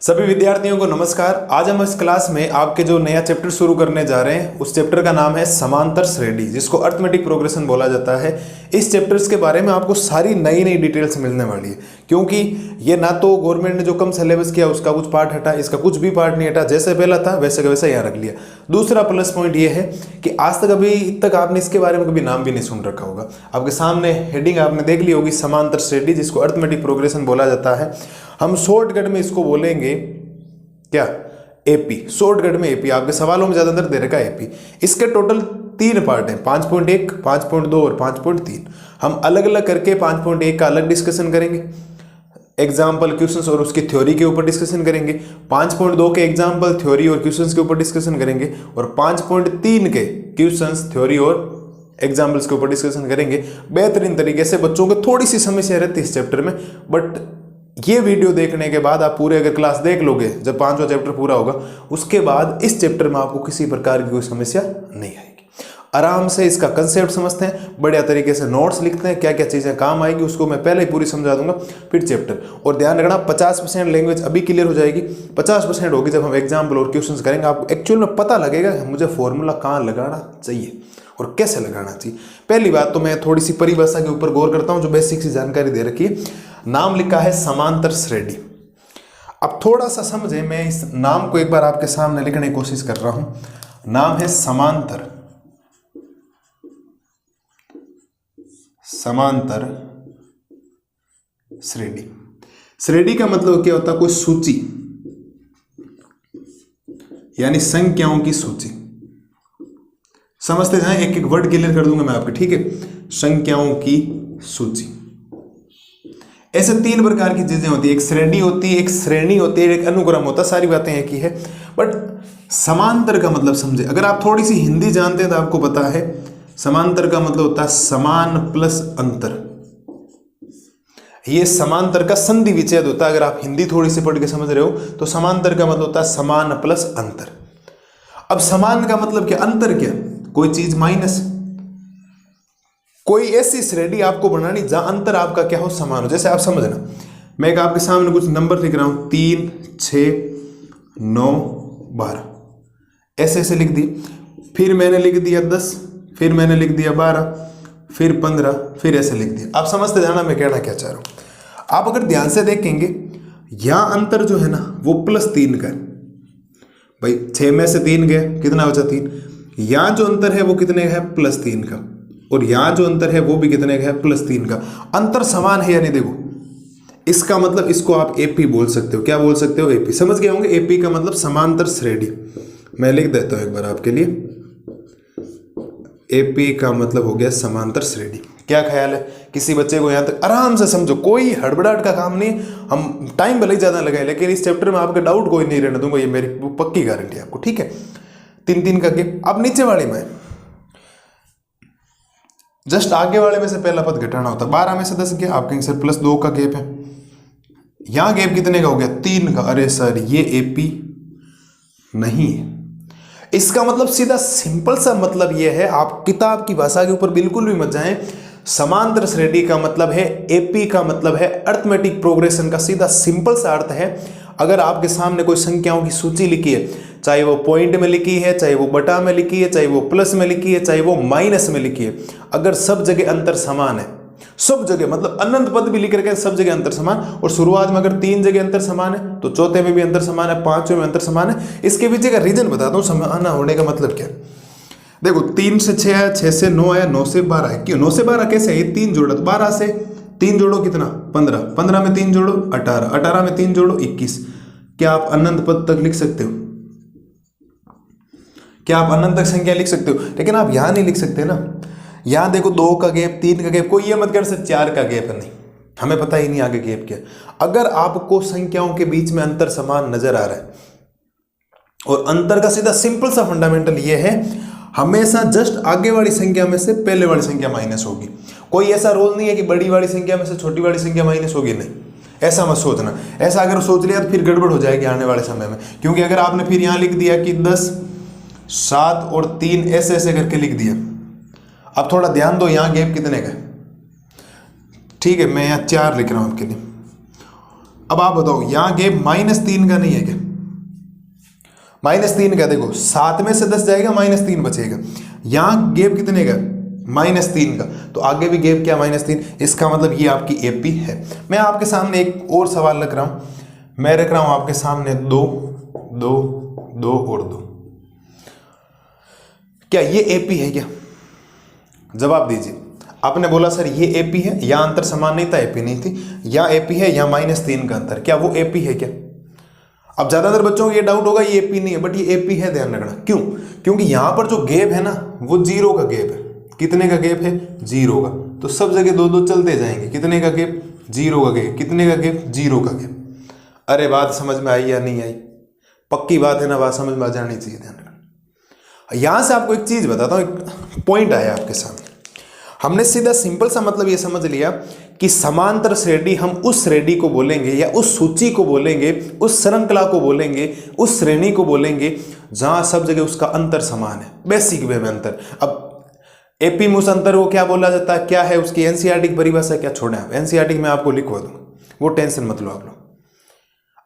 सभी विद्यार्थियों को नमस्कार। आज हम इस क्लास में आपके जो नया चैप्टर शुरू करने जा रहे हैं उस चैप्टर का नाम है समांतर श्रेणी, जिसको अर्थमेटिक प्रोग्रेशन बोला जाता है। इस चैप्टर्स के बारे में आपको सारी नई नई डिटेल्स मिलने वाली है, क्योंकि ये ना तो गवर्नमेंट ने जो कम सिलेबस किया उसका कुछ पार्ट हटा, इसका कुछ भी पार्ट नहीं हटा, जैसे पहला था वैसे का वैसा यहाँ रख लिया। दूसरा प्लस पॉइंट ये है कि आज तक अभी तक आपने इसके बारे में कभी नाम भी नहीं सुन रखा होगा। आपके सामने हेडिंग आपने देख ली होगी, समांतर श्रेणी, जिसको अर्थमेटिक प्रोग्रेशन बोला जाता है। हम शॉर्टकट में इसको बोलेंगे क्या? एपी। शॉर्टकट में एपी। आपके सवालों में ज्यादा अंदर दे रखा है एपी। इसके टोटल 3 पार्ट हैं, 5.1, 5.2 और 5.3। हम अलग अलग करके 5.1 का अलग डिस्कशन करेंगे, एग्जाम्पल क्वेश्चंस और उसकी थ्योरी के ऊपर डिस्कशन करेंगे। 5.2 के एग्जाम्पल, थ्योरी और क्वेश्चंस के ऊपर डिस्कशन करेंगे, और 5.3 के क्वेश्चंस, थ्योरी और एग्जाम्पल्स के ऊपर डिस्कशन करेंगे बेहतरीन तरीके से। बच्चों को थोड़ी सी समस्या रहती है इस चैप्टर में, बट ये वीडियो देखने के बाद आप पूरे अगर क्लास देख लोगे, जब 5वां चैप्टर पूरा होगा उसके बाद इस चैप्टर में आपको किसी प्रकार की कोई समस्या नहीं आएगी। आराम से इसका कंसेप्ट समझते हैं, बढ़िया तरीके से नोट्स लिखते हैं, क्या क्या चीज़ें काम आएगी उसको मैं पहले ही पूरी समझा दूंगा, फिर चैप्टर। और ध्यान रखना 50% लैंग्वेज अभी क्लियर हो जाएगी, 50% होगी जब हम एग्जाम्पल और क्वेश्चंस करेंगे। आपको एक्चुअल में पता लगेगा मुझे फॉर्मूला कहाँ लगाना चाहिए और कैसे लगाना चाहिए। पहली बात तो मैं थोड़ी सी परिभाषा के ऊपर गौर करता हूँ, जो बेसिक सी जानकारी दे रखी है। नाम लिखा है समांतर श्रेणी। अब थोड़ा सा समझे, मैं इस नाम को एक बार आपके सामने लिखने की कोशिश कर रहा हूं। नाम है समांतर श्रेणी। श्रेणी का मतलब क्या होता है? कोई सूची, यानी संख्याओं की सूची। समझते जाएं, एक एक वर्ड क्लियर कर दूंगा मैं आपके, ठीक है? संख्याओं की सूची। ऐसे 3 प्रकार की चीजें होती है, एक श्रेणी होती है, एक श्रेणी होती है, एक अनुक्रम होता है। सारी बातें एक ही है, बट समांतर का मतलब समझे। अगर आप थोड़ी सी हिंदी जानते हैं तो आपको पता है समांतर का मतलब होता है समान प्लस अंतर। ये समांतर का संधि विच्छेद होता है। अगर आप हिंदी थोड़ी सी पढ़ के समझ रहे हो तो समांतर का मतलब होता है समान प्लस अंतर। अब समान का मतलब क्या? अंतर क्या? कोई चीज माइनस। कोई ऐसी श्रेणी आपको बनानी जहां अंतर आपका क्या हो? समान हो। जैसे आप समझना, मैं एक आपके सामने कुछ नंबर लिख रहा हूं, 3, 6, 9, 12, ऐसे ऐसे लिख दिए। फिर मैंने लिख दिया 10, फिर मैंने लिख दिया 12, फिर 15, फिर ऐसे लिख दिया। आप समझते जाना मैं कहना क्या चाह रहा हूं। आप अगर ध्यान से देखेंगे, यहां अंतर जो है ना वो +3 का है। भाई 6 में से 3 गया, कितना बचा? 3। यहां जो अंतर है वो कितने का है? +3 का। और यहां जो अंतर है वो भी कितने का है? +3 का। अंतर समान है या नहीं? देखो, इसका मतलब इसको आप एपी बोल सकते हो। क्या बोल सकते हो? एपी। समझ गए होंगे, एपी का मतलब समांतर श्रेणी। मैं लिख देता हूं एक बार आपके लिए, एपी का मतलब हो गया समांतर श्रेणी। क्या ख्याल है? किसी बच्चे को यहां तक आराम से समझो, कोई हड़बड़ाहट का काम नहीं। हम टाइम भले ही ज्यादा लगाए, लेकिन इस चैप्टर में आपके डाउट कोई नहीं रहने दूंगा, ये मेरी पक्की गारंटी है आपको, ठीक है? 3-3 का गेप। अब नीचे वाले में जस्ट आगे वाले में से पहला पद घटाना होता है। 12 में से 10 गया, आप कहेंगे सर +2 का गैप है। यहां गैप कितने का हो गया? 3 का। अरे सर ये एपी नहीं है। इसका मतलब सीधा सिंपल सा मतलब यह है, आप किताब की भाषा के ऊपर बिल्कुल भी मत जाएं। समांतर श्रेणी का मतलब है, एपी का मतलब है अर्थमेटिक प्रोग्रेशन का सीधा सिंपल सा अर्थ है। अगर आपके सामने कोई संख्याओं की सूची लिखी है, चाहे वो पॉइंट में लिखी है, चाहे वो बटा में लिखी है, चाहे वो प्लस में लिखी है, चाहे वो माइनस में लिखी है, अगर सब जगह अंतर समान है, सब जगह मतलब अनंत पद भी लिख रखे हैं, सब जगह अंतर समान, और शुरुआत में अगर 3 जगह अंतर समान है तो चौथे में भी अंतर समान है, 5वें में अंतर समान है। इसके पीछे का रीजन बताता हूँ, समान होने का मतलब क्या। देखो 3 से 6 आया, 6 से 9 आया, 9 से 12 है। क्यों 9 से 12? कैसे? ये 3 जोड़ा, 12 से 3 जोड़ो कितना? 15, 15 में 3 जोड़ो 18, 18 में 3 जोड़ो 21। क्या आप अनंत पद तक लिख सकते हो? क्या आप अनंत तक संख्या लिख सकते हो? लेकिन आप यहां नहीं लिख सकते ना। यहां देखो 2 का गैप, 3 का गैप, कोई ये मत कर सर 4 का गैप है, नहीं, हमें पता ही नहीं आगे गैप क्या। अगर आपको संख्याओं के बीच में अंतर समान नजर आ रहा है, और अंतर का सीधा सिंपल सा फंडामेंटल ये है, हमेशा जस्ट आगे वाली संख्या में से पहले वाली संख्या माइनस होगी। कोई ऐसा रोल नहीं है कि बड़ी वाली संख्या में से छोटी वाली संख्या माइनस होगी, नहीं, ऐसा मत सोचना। ऐसा अगर सोच लिया तो फिर गड़बड़ हो जाएगी आने वाले समय में, क्योंकि अगर आपने फिर यहां लिख दिया कि 10, 7 और 3 ऐसे ऐसे करके लिख दिया। अब थोड़ा ध्यान दो, यहां गैप कितने का है? ठीक है, मैं यहां 4 लिख रहा हूं आपके लिए। अब आप बताओ यहाँ गैप -3 का नहीं है क्या? -3 का, देखो 7 में से 10 जाएगा, -3 बचेगा। यहाँ गैप कितने का? -3 का, तो आगे भी गैप क्या? -3। इसका मतलब ये आपकी एपी है। मैं आपके सामने एक और सवाल रख रहा हूं, मैं रख रहा हूं आपके सामने 2 2 2 और 2। क्या ये एपी है क्या? जवाब दीजिए। आपने बोला सर ये एपी है, या अंतर समान नहीं था, एपी नहीं थी, या एपी है या -3 का अंतर, क्या वो एपी है क्या? अब ज्यादातर बच्चों को ये डाउट होगा ये एपी नहीं है, बट ये एपी है, ध्यान रखना। क्यों? क्योंकि यहां पर जो गैप है ना वो 0 का गैप है। कितने का गैप है? 0 का। तो सब जगह 2 2 चलते जाएंगे। कितने का गैप? 0 का गैप। कितने का गैप? 0 का गैप। अरे बात समझ में आई या नहीं आई? पक्की बात है ना, बात समझ में आ जानी चाहिए, ध्यान रखना। यहां से आपको एक चीज बताता हूं, एक पॉइंट आया आपके सामने। हमने सीधा सिंपल सा मतलब ये समझ लिया कि समांतर श्रेणी हम उस श्रेणी को बोलेंगे या उस सूची को बोलेंगे, उस श्रृंखला को बोलेंगे, उस श्रेणी को बोलेंगे जहां सब जगह उसका अंतर समान है, बेसिक वे में अंतर। अब एपी में उस अंतर को क्या बोला जाता है, क्या है उसकी एनसीईआरटी की परिभाषा, क्या छोड़े आप, एनसीईआरटी में आपको लिखवा दूंगा, वो टेंशन मत लो आप लोग।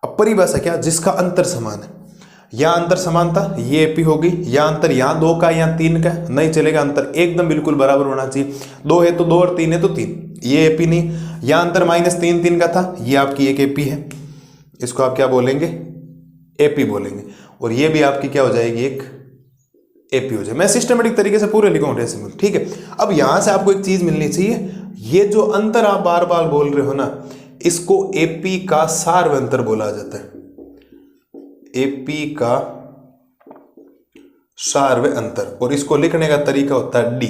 अब परिभाषा क्या? जिसका अंतर समान है। या अंतर समान था, ये एपी होगी, या अंतर यहाँ 2 का या 3 का नहीं चलेगा, अंतर एकदम बिल्कुल बराबर होना चाहिए। 2 है तो 2 और 3 है तो 3, ये एपी नहीं। या अंतर -3 का था, ये आपकी एक एपी है, इसको आप क्या बोलेंगे? एपी बोलेंगे। और ये भी आपकी क्या हो जाएगी? एक एपी हो जाए। मैं सिस्टमेटिक तरीके से पूरे लिखूंगा, ठीक है। अब यहां से आपको एक चीज मिलनी चाहिए, ये जो अंतर आप बार बार बोल रहे हो ना, इसको एपी का सार्व अंतर बोला जाता है। एपी का सार्व अंतर, और इसको लिखने का तरीका होता है डी।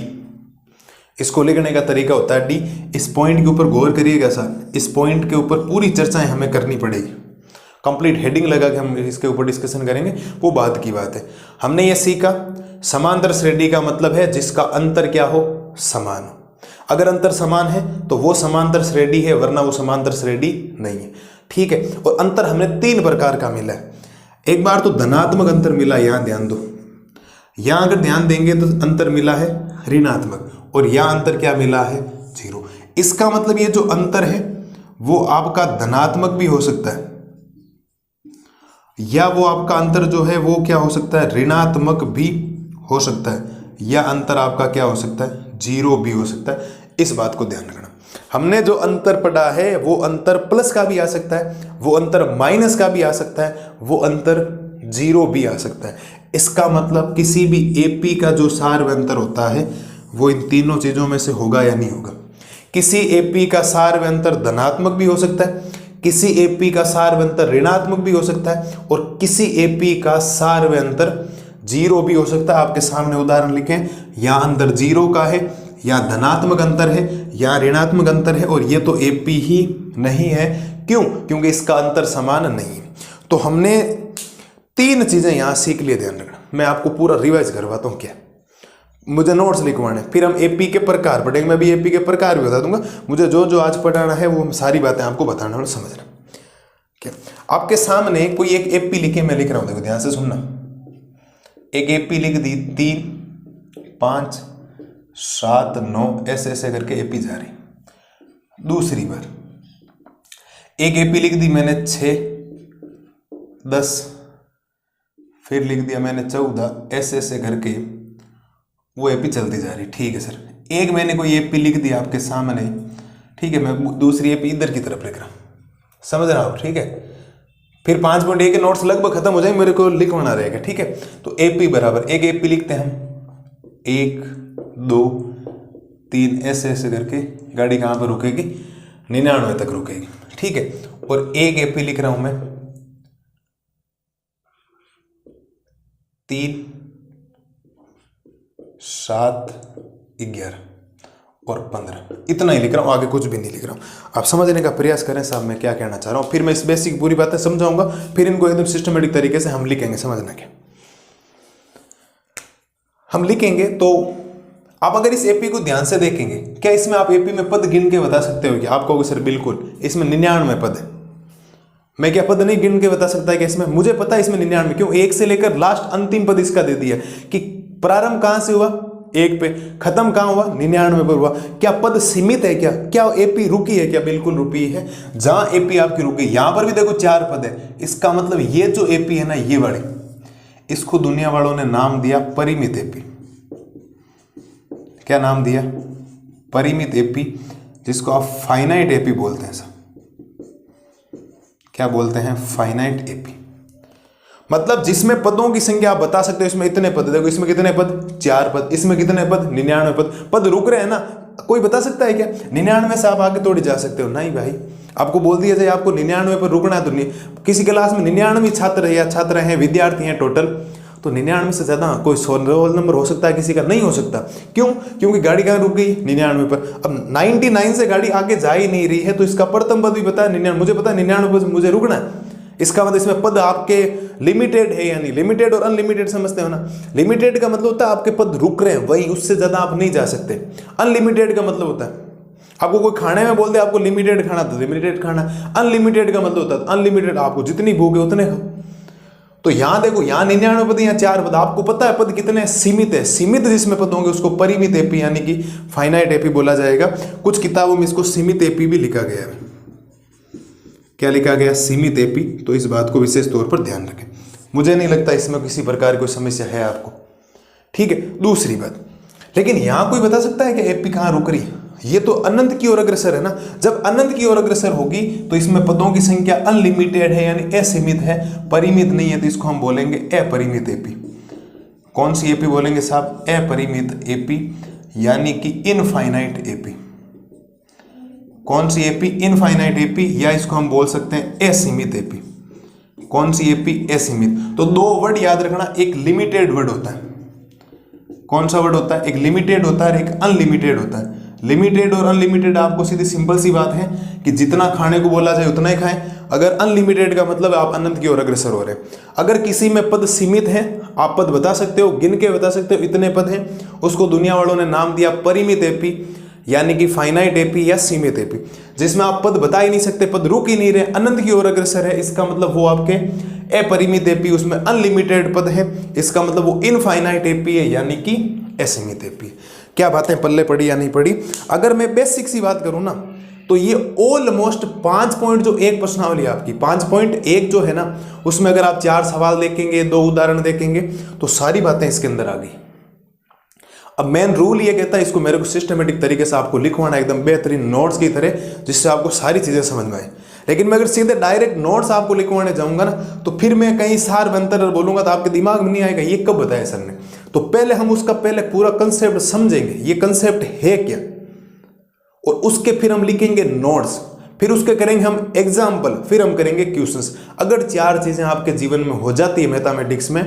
इसको लिखने का तरीका होता है डी। इस पॉइंट के ऊपर गौर करिएगा सर, इस पॉइंट के ऊपर पूरी चर्चाएं हमें करनी पड़ेगी, कंप्लीट हेडिंग लगा के हम इसके ऊपर डिस्कशन करेंगे, वो बात की बात है। हमने ये सीखा समांतर श्रेणी का मतलब है जिसका अंतर क्या हो? समान हो। अगर अंतर समान है तो वो समांतर श्रेणी है, वरना वो समांतर श्रेणी नहीं है, ठीक है। और अंतर हमने 3 प्रकार का मिला है। एक बार तो धनात्मक अंतर मिला, यहां ध्यान दो, यहां अगर ध्यान देंगे तो अंतर मिला है ऋणात्मक, और यहां अंतर क्या मिला है? 0। इसका मतलब ये जो अंतर है वो आपका धनात्मक भी हो सकता है, या वो आपका अंतर जो है वो क्या हो सकता है? ऋणात्मक भी हो सकता है, या अंतर आपका क्या हो सकता है? 0 भी हो सकता है। इस बात को ध्यान रखना। हमने जो अंतर पढ़ा है वो अंतर प्लस का भी आ सकता है, वो अंतर माइनस का भी आ सकता है, वो अंतर 0 भी आ सकता है। इसका मतलब किसी भी एपी का जो सार्व अंतर होता है वो इन तीनों चीजों में से होगा या नहीं होगा। किसी एपी का सार्व अंतर धनात्मक भी हो सकता है, किसी एपी का सार्व अंतर ऋणात्मक भी हो सकता है, और किसी एपी का सार्व अंतर 0 भी हो सकता है। आपके सामने उदाहरण लिखें, या अंतर 0 का है, या धनात्मक अंतर है, या ऋणात्मक अंतर है, और ये तो एपी ही नहीं है। क्यों? क्योंकि इसका अंतर समान नहीं है। तो हमने 3 चीजें यहां सीख लिए, ध्यान रखना। मैं आपको पूरा रिवाइज करवाता हूं, क्या मुझे नोट्स लिखवाने, फिर हम एपी के प्रकार पढ़ेंगे, मैं भी एपी के प्रकार भी बता दूंगा। मुझे जो जो आज पढ़ाना है वो सारी बातें आपको बताना और समझना। क्या आपके सामने कोई एक एपी लिखे, मैं लिख रहा हूं, देखो ध्यान से सुनना। एक एपी लिख दी, 3 5 7 9 ऐसे ऐसे करके एपी जा रही। दूसरी बार एक एपी लिख दी मैंने 6 10, फिर लिख दिया मैंने 14, ऐसे ऐसे करके वो एपी चलती जा रही। ठीक है सर, एक मैंने कोई एपी लिख दिया आपके सामने, ठीक है, मैं दूसरी एपी इधर की तरफ लिख रहा हूं, समझ रहा हूं, ठीक है। फिर 5.1 के नोट्स लगभग खत्म हो जाएंगे, मेरे को लिखवाना रहेगा, ठीक है। तो एपी बराबर एक एपी लिखते हैं हम, 1 2 3 ऐसे ऐसे करके गाड़ी कहां पर रुकेगी? 99 तक रुकेगी, ठीक है। और एक एपी लिख रहा हूं मैं 3 7 11 और 15, इतना ही लिख रहा हूं, आगे कुछ भी नहीं लिख रहा हूं। आप समझने का प्रयास करें साहब मैं क्या कहना चाह रहा हूं, फिर मैं इस बेसिक पूरी बातें समझाऊंगा, फिर इनको एकदम सिस्टमेटिक तरीके से हम लिखेंगे। समझना क्या हम लिखेंगे, तो आप अगर इस एपी को ध्यान से देखेंगे, क्या इसमें आप एपी में पद गिन के बता सकते हो? क्या आप कहोगे सर बिल्कुल, इसमें 99 पद है। मैं क्या पद नहीं गिन के बता सकता है कि इसमें? मुझे पता है इसमें 99, क्यों? 1 से लेकर लास्ट अंतिम पद इसका दे दिया कि प्रारंभ कहां से हुआ? 1 पे, खत्म कहाँ हुआ 99 पर हुआ। क्या पद सीमित है क्या एपी रुकी है क्या? बिल्कुल रुकी है। जहां एपी आपकी रुकी, यहां पर भी देखो 4 पद है, इसका मतलब ये जो एपी है ना, ये वाले, इसको दुनिया वालों ने नाम दिया परिमित एपी। क्या नाम दिया? परिमित एपी, जिसको आप फाइनाइट एपी बोलते हैं। क्या बोलते हैं? Finite AP. मतलब जिसमें पदों की संख्या आप बता सकते हो, इसमें इतने पद, देखो इसमें कितने पद? 4 पद, इसमें कितने पद? 99 पद। पद रुक रहे हैं ना, कोई बता सकता है क्या? 99 से आप आगे थोड़ी जा सकते हो? नहीं भाई, आपको बोल दिया जाए आपको 99 पर रुकना है तो नहीं। किसी क्लास में 99 छात्र है या छात्र हैं, विद्यार्थी हैं टोटल, तो 99 से ज्यादा कोई 100 रोल नंबर हो सकता है, किसी का नहीं हो सकता। क्यों? क्योंकि गाड़ी कहाँ रुक गई? 99 पर। अब 99 से गाड़ी आगे जा ही नहीं रही है, तो इसका प्रथम पद भी पता है 99, मुझे पता है 99 पर मुझे रुकना है। इसका मतलब इसमें पद आपके लिमिटेड है, यानी लिमिटेड और अनलिमिटेड समझते हो ना। लिमिटेड का मतलब होता है आपके पद रुक रहे हैं वही, उससे ज्यादा आप नहीं जा सकते। अनलिमिटेड का मतलब होता है आपको कोई खाने में बोल दे आपको लिमिटेड खाना तो लिमिटेड खाना। अनलिमिटेड का मतलब होता है अनलिमिटेड, आपको जितनी भूख है उतने खाओ। तो यहां देखो, यहां 99 पद, यहाँ 4 पद, आपको पता है पद कितने? सीमित है। सीमित जिसमें पद होंगे उसको परिमित एपी यानी कि फाइनाइट एपी बोला जाएगा। कुछ किताबों में इसको सीमित एपी भी लिखा गया है। क्या लिखा गया? सीमित एपी। तो इस बात को विशेष तौर पर ध्यान रखें। मुझे नहीं लगता इसमें किसी प्रकार की कोई समस्या है आपको, ठीक है। दूसरी बात, लेकिन यहां कोई बता सकता है कि एपी कहां रुक रही है? ये तो अनंत की ओर अग्रसर है ना। जब अनंत की ओर अग्रसर होगी तो इसमें पदों की संख्या अनलिमिटेड है, यानी असीमित है, परिमित नहीं है, तो इसको हम बोलेंगे अपरिमित एपी। कौन सी एपी बोलेंगे साहब? अपरिमित एपी, यानी कि इनफाइनाइट एपी। कौन सी एपी? इनफाइनाइट एपी, या इसको हम बोल सकते हैं असीमित एपी। कौन सी एपी? असीमित। तो 2 वर्ड याद रखना, एक लिमिटेड वर्ड होता है। कौन सा वर्ड होता है? एक लिमिटेड होता है, एक अनलिमिटेड होता है। लिमिटेड और अनलिमिटेड आपको सीधी सिंपल सी बात है कि जितना खाने को बोला जाए उतना ही खाएं। अगर अनलिमिटेड का मतलब आप अनंत की ओर अग्रसर हो रहे हैं। अगर किसी में पद सीमित है, आप पद बता सकते हो, गिन के बता सकते हो इतने पद हैं, उसको दुनिया वालों ने नाम दिया परिमित एपी, यानी कि फाइनाइट एपी या सीमित एपी। जिसमें आप पद बता ही नहीं सकते, पद रुक ही नहीं रहे, अनंत की ओर अग्रसर है, इसका मतलब वो आपके अपरिमित एपी। उसमें अनलिमिटेड पद है, इसका मतलब वो इनफाइनाइट एपी है, यानी कि असीमित एपी। क्या बातें पल्ले पड़ी या नहीं पड़ी? अगर मैं बेसिक सी बात करूं ना, तो ये ऑलमोस्ट 5 पॉइंट जो एक प्रश्नावली आपकी 5.1 जो है ना, उसमें अगर आप 4 सवाल देखेंगे, 2 उदाहरण देखेंगे, तो सारी बातें इसके अंदर आ गई। अब मेन रूल ये कहता है इसको मेरे को सिस्टमेटिक तरीके से आपको लिखवाना एकदम बेहतरीन नोट्स की तरह, जिससे आपको सारी चीजें समझ में आए। लेकिन मैं अगर सीधे डायरेक्ट नोट्स आपको लिखवाने जाऊंगा ना, तो फिर मैं कहीं सार बंतर बोलूंगा तो आपके दिमाग में नहीं आएगा ये कब बताया सर ने। तो पहले हम उसका पहले पूरा कंसेप्ट समझेंगे, ये कंसेप्ट है क्या, और उसके फिर हम लिखेंगे नोट्स, फिर उसके करेंगे हम एग्जाम्पल, फिर हम करेंगे क्वेश्चंस। अगर 4 चीजें आपके जीवन में हो जाती है मैथमेटिक्स में,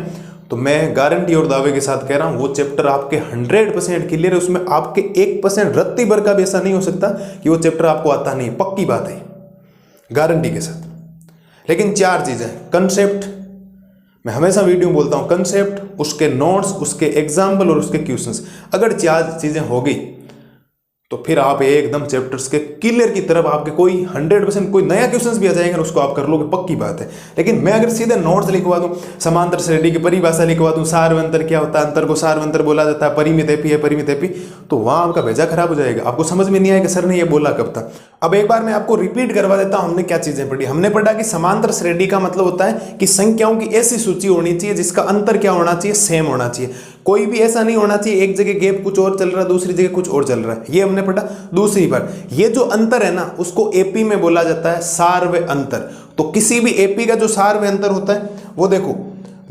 तो मैं गारंटी और दावे के साथ कह रहा हूं वो चैप्टर आपके 100% क्लियर है। उसमें आपके 1% रत्ती भर का भी ऐसा नहीं हो सकता कि वो चैप्टर आपको आता नहीं, पक्की बात है, गारंटी के साथ। लेकिन 4 चीजें, कंसेप्ट, मैं हमेशा वीडियो में बोलता हूं, कंसेप्ट, उसके नोट्स, उसके एग्जाम्पल और उसके क्वेश्चंस। अगर 4 चीजें हो गई तो फिर आप एकदम चैप्टर्स के क्लियर की तरफ, आपके कोई 100% कोई नया क्वेश्चंस भी आ जाएगा उसको आप कर लोगे, पक्की बात है। लेकिन मैं अगर सीधे नोट्स लिखवा दूं, समांतर श्रेणी की परिभाषा लिखवा दूं, सार्वंतर क्या होता है, अंतर को सार्वंतर बोला जाता है, परिमित एपी है, परिमित एपी, तो वहां आपका भेजा खराब हो जाएगा, आपको समझ में नहीं आएगा सर ने ये बोला कब था। अब एक बार मैं आपको रिपीट करवा देता हूं, हमने क्या चीजें पढ़ी। हमने पढ़ा कि समांतर श्रेणी का मतलब होता है कि संख्याओं की ऐसी सूची होनी चाहिए जिसका अंतर क्या होना चाहिए, सेम होना चाहिए। कोई भी ऐसा नहीं होना चाहिए एक जगह गैप कुछ और चल रहा है, दूसरी जगह कुछ और चल रहा है, ये हमने पढ़ा। दूसरी बार, ये जो अंतर है ना, उसको एपी में बोला जाता है सार्व अंतर। तो किसी भी एपी का जो सार्व अंतर होता है वो देखो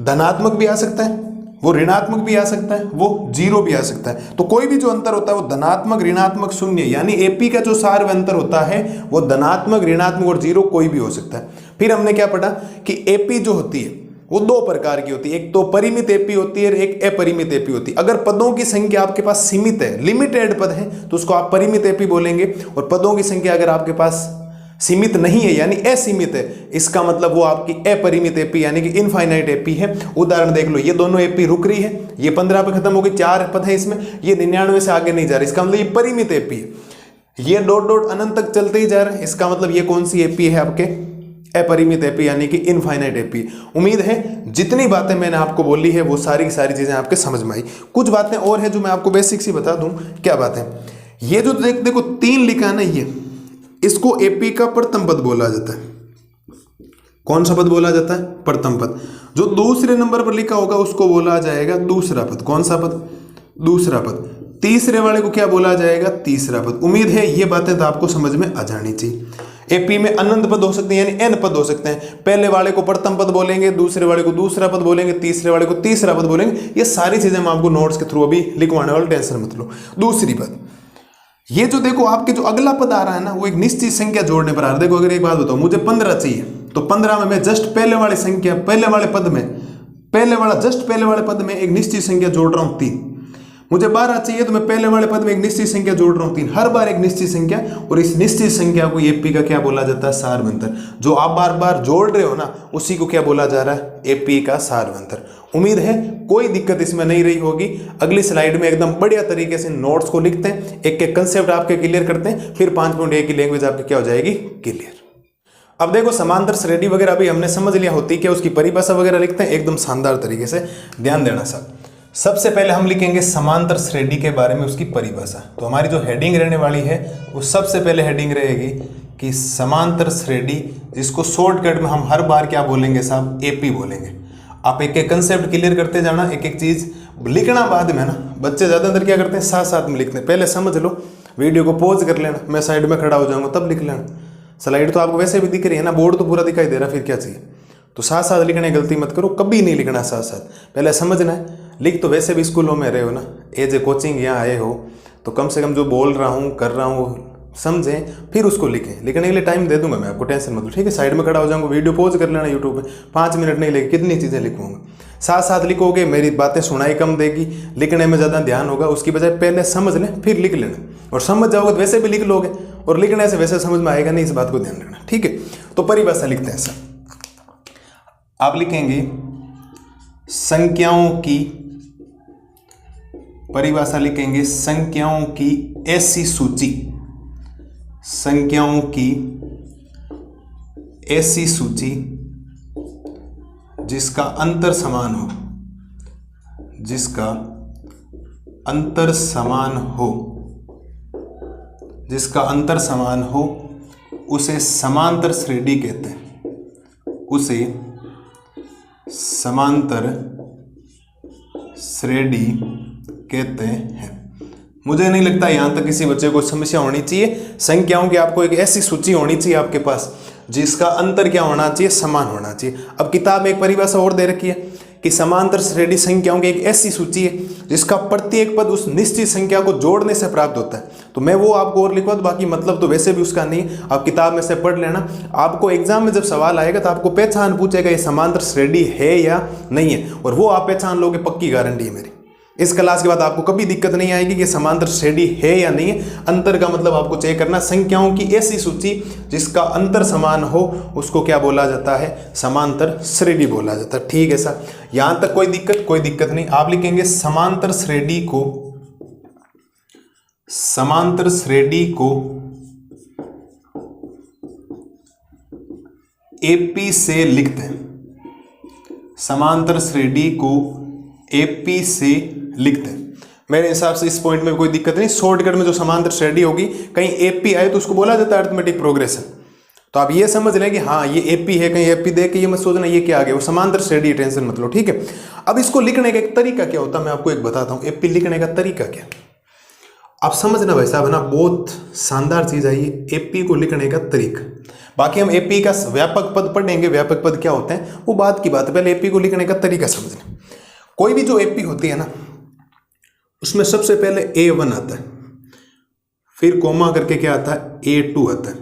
धनात्मक भी आ सकता है, वो ऋणात्मक भी आ सकता है, वो 0 भी आ सकता है। तो कोई भी जो अंतर होता है वो धनात्मक, ऋणात्मक, शून्य, यानी एपी का जो सार्व अंतर होता है वो धनात्मक, ऋणात्मक और 0 कोई भी हो सकता है। फिर हमने क्या पढ़ा कि एपी जो होती है वो 2 प्रकार की होती है, एक तो परिमित एपी होती है, एक अपरिमित एपी होती है। अगर पदों की संख्या आपके पास सीमित है, लिमिटेड पद है, तो उसको आप परिमित एपी बोलेंगे। और पदों की संख्या अगर आपके पास सीमित नहीं है यानी असीमित है, इसका मतलब वो आपकी अपरिमित एपी यानी कि इनफाइनाइट एपी है। उदाहरण देख लो, ये दोनों एपी रुक रही है, ये 15 पे खत्म हो गई, 4 पद है इसमें, ये 99 से आगे नहीं जा रही, इसका मतलब ये परिमित एपी है। ये डॉट डॉट अनंत तक चलते ही जा रहे हैं, इसका मतलब ये कौन सी एपी है, आपके अपरिमित एपी यानी कि इनफाइनाइट एपी। उम्मीद है जितनी बातें मैंने आपको बोली है वो सारी की सारी चीजें आपके समझ में आई। कुछ बातें और हैं जो मैं आपको बेसिक सी बता दूं। क्या बात है, ये जो देखो 3 लिखा है ना, ये इसको एपी का प्रथम पद बोला जाता है। कौन सा पद बोला जाता है? प्रथम पद। जो दूसरे नंबर पर लिखा होगा उसको बोला जाएगा दूसरा पद। कौन सा पद? दूसरा पद। तीसरे वाले को क्या बोला जाएगा? तीसरा पद। उम्मीद है ये बातें तो आपको समझ में आ जानी चाहिए। एपी में अनंत पद हो सकते हैं, यानी n पद हो सकते हैं। पहले वाले को प्रथम पद बोलेंगे, दूसरे वाले को दूसरा पद बोलेंगे, तीसरे वाले को तीसरा पद बोलेंगे। ये सारी चीजें मैं आपको नोट्स के थ्रू अभी लिखवाने वाला, टेंशन मत लो। दूसरी बात, ये जो देखो आपके जो अगला पद आ रहा है ना, वो एक निश्चित संख्या जोड़ने पर आ रहा है। देखो अगर एक बात बताओ, मुझे 15 चाहिए, तो 15 में मैं जस्ट पहले वाली संख्या, पहले वाले पद में एक निश्चित संख्या जोड़ रहा हूं 3। मुझे 12 चाहिए तो मैं पहले वाले पद में एक निश्चित संख्या जोड़ रहा हूं 3। हर बार एक निश्चित संख्या, और इस निश्चित संख्या को एपी का क्या बोला जाता है? सारवंतर। जो आप बार बार जोड़ रहे हो ना, उसी को क्या बोला जा रहा है? एपी का सारवंतर। उम्मीद है कोई दिक्कत इसमें नहीं रही होगी। अगली स्लाइड में एकदम बढ़िया तरीके से नोट्स को लिखते हैं, एक एक कंसेप्ट आपके क्लियर करते हैं, फिर 5.1 की लैंग्वेज आपकी क्या हो जाएगी? क्लियर। अब देखो समांतर श्रेणी वगैरह अभी हमने समझ लिया होती क्या, उसकी परिभाषा वगैरह लिखते हैं एकदम शानदार तरीके से, ध्यान देना सब। सबसे पहले हम लिखेंगे समांतर श्रेणी के बारे में उसकी परिभाषा। तो हमारी जो हेडिंग रहने वाली है वो सबसे पहले हेडिंग रहेगी कि समांतर श्रेणी, जिसको शॉर्टकट में हम हर बार क्या बोलेंगे साहब? एपी बोलेंगे। आप एक एक कंसेप्ट क्लियर करते जाना, एक एक चीज लिखना बाद में ना। बच्चे ज्यादा अंदर क्या करते हैं? साथ साथ में लिखते हैं। पहले समझ लो, वीडियो को पॉज कर लेना, मैं साइड में खड़ा हो जाऊंगा तब लिख लेना। स्लाइड तो आपको वैसे भी दिख रही है ना, बोर्ड तो पूरा दिखाई दे रहा, फिर क्या चाहिए? तो साथ साथ लिखने गलती मत करो, कभी नहीं लिखना साथ साथ, पहले समझना है। लिख तो वैसे भी स्कूलों में रहे हो ना, एज ए कोचिंग यहाँ आए हो, तो कम से कम जो बोल रहा हूँ कर रहा हूँ समझें, फिर उसको लिखें। लिखने के लिए टाइम दे दूंगा मैं आपको, टेंशन मत लो, ठीक है? साइड में खड़ा हो जाऊंगा, वीडियो पॉज कर लेना यूट्यूब पे, 5 मिनट नहीं लगे, कितनी चीज़ें लिखूंगा। साथ साथ लिखोगे, मेरी बातें सुनाई कम देगी, लिखने में ज़्यादा ध्यान होगा। उसकी बजाय पहले समझ लें फिर लिख लेना, और समझ जाओगे तो वैसे भी लिख लोगे, और लिखने से वैसे समझ में आएगा नहीं, इस बात को ध्यान रखना, ठीक है? तो परिभाषा लिखते हैं सर। आप लिखेंगे संख्याओं की परिभाषा, लिखेंगे संख्याओं की ऐसी सूची, संख्याओं की ऐसी सूची जिसका अंतर समान हो, जिसका अंतर समान हो, जिसका अंतर समान हो, उसे समांतर श्रेणी कहते हैं, उसे समांतर श्रेणी कहते हैं। मुझे नहीं लगता यहां तक किसी बच्चे को समस्या होनी चाहिए। संख्याओं की आपको एक ऐसी सूची होनी चाहिए आपके पास जिसका अंतर क्या होना चाहिए? समान होना चाहिए। अब किताब में एक परिभाषा और दे रखी है कि समांतर श्रेणी संख्याओं की एक ऐसी सूची है जिसका प्रत्येक पद उस निश्चित संख्या को जोड़ने से प्राप्त होता है। तो मैं वो आपको और लिखवा दूं, बाकी मतलब तो वैसे भी उसका नहीं, आप किताब में से पढ़ लेना। आपको एग्जाम में जब सवाल आएगा तो आपको पहचान पूछेगा ये समांतर श्रेणी है या नहीं है, और वो आप पहचान लोगे, पक्की गारंटी है मेरी। इस क्लास के बाद आपको कभी दिक्कत नहीं आएगी कि समांतर श्रेणी है या नहीं है। अंतर का मतलब आपको चेक करना, संख्याओं की ऐसी सूची जिसका अंतर समान हो उसको क्या बोला जाता है? समांतर श्रेणी बोला जाता है, ठीक है सर? यहां तक कोई दिक्कत? कोई दिक्कत नहीं। आप लिखेंगे समांतर श्रेणी को, समांतर श्रेणी को एपी से लिखते हैं, समांतर श्रेणी को एपी से लिखते हैं। मेरे हिसाब से इस पॉइंट में कोई दिक्कत नहीं। शॉर्टकट में जो समांतर श्रेणी होगी, कहीं एपी आए तो उसको बोला जाता है अरिथमेटिक प्रोग्रेशन। तो आप ये समझ लें कि हाँ ये एपी है, कहीं एपी देख के ये मत सोचना ये क्या आ गया, वो समांतर श्रेणी, टेंशन मत लो, ठीक है? अब इसको लिखने का एक तरीका क्या होता है मैं आपको एक बताता हूँ। एपी लिखने का तरीका क्या, आप समझना भाई साहब, है ना, बहुत शानदार चीज है ये एपी को लिखने का तरीका। बाकी हम एपी का व्यापक पद पढ़ेंगे, व्यापक पद क्या होते हैं वो बात की बात है, पहले एपी को लिखने का तरीका समझना। कोई भी जो एपी होती है ना, उसमें सबसे पहले A1 आता है, फिर कोमा करके क्या आता है? A2 आता है,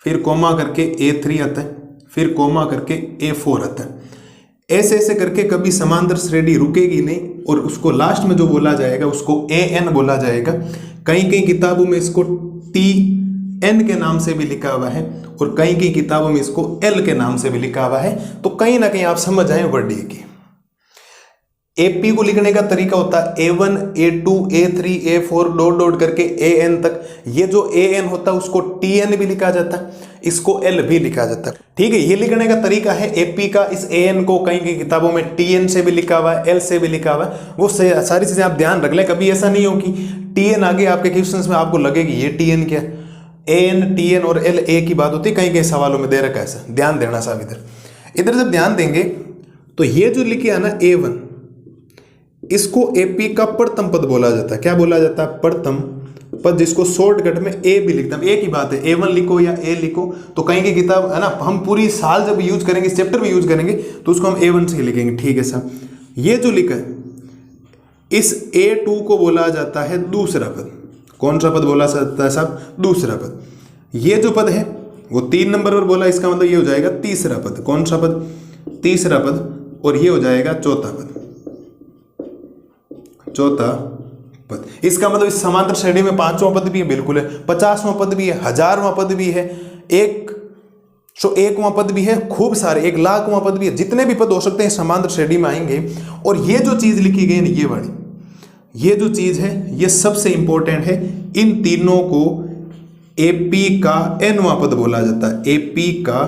फिर कोमा करके A3 आता है, फिर कोमा करके A4 आता है। ऐसे ऐसे करके कभी समांतर श्रेणी रुकेगी नहीं, और उसको लास्ट में जो बोला जाएगा उसको AN बोला जाएगा। कई कई किताबों में इसको TN के नाम से भी लिखा हुआ है, और कई कई किताबों में इसको L के नाम से भी लिखा हुआ है। तो कहीं ना कहीं आप समझ आए वर्ड की एपी को लिखने का तरीका होता है A1 A2 A3 A4 dot dot करके AN तक। ये जो AN होता है उसको TN भी लिखा जाता है, इसको L भी लिखा जाता है। ठीक है, ये लिखने का तरीका है एपी का। इस AN को कई कई किताबों में TN से भी लिखा हुआ है, L से भी लिखा हुआ है। वो सारी चीजें आप ध्यान रख लें, कभी ऐसा नहीं हो कि TN आगे आपके क्वेश्चंस में आपको लगेगी ये TN क्या है। AN TN और L A की बात होती है, कई कई सवालों में दे रखा है ऐसा, ध्यान देना साहब। इधर जब ध्यान देंगे तो ये जो लिखे है ना A1, इसको एपी का प्रथम पद बोला जाता है। क्या बोला जाता है? प्रथम पद, जिसको शॉर्टकट में ए भी लिखते हैं। एक ही बात है, A1 लिखो या ए लिखो, तो कहीं की किताब है ना, हम पूरी साल जब यूज करेंगे, इस चैप्टर में यूज करेंगे, तो उसको हम A1 से लिखेंगे। ठीक है साहब, ये जो लिखा है इस A2 को बोला जाता है दूसरा पद। कौन सा पद बोला जाता है साहब? दूसरा पद। ये जो पद है वो 3 नंबर पर बोला, इसका मतलब ये हो जाएगा तीसरा पद। कौन सा पद? तीसरा पद। और ये हो जाएगा चौथा पद, चौथा पद। इसका मतलब इस समांतर श्रेणी में 5वां पद भी है, बिल्कुल है, 50वां पद भी है, 1000वां पद भी है, 101वां पद भी है, खूब सारे 1,00,000वां पद भी है। जितने भी पद हो सकते हैं समांतर श्रेणी में आएंगे। और ये जो चीज लिखी गई है, ये वाली, ये जो चीज है ये सबसे इंपॉर्टेंट है। इन तीनों को एपी का nवां पद बोला जाता है। एपी का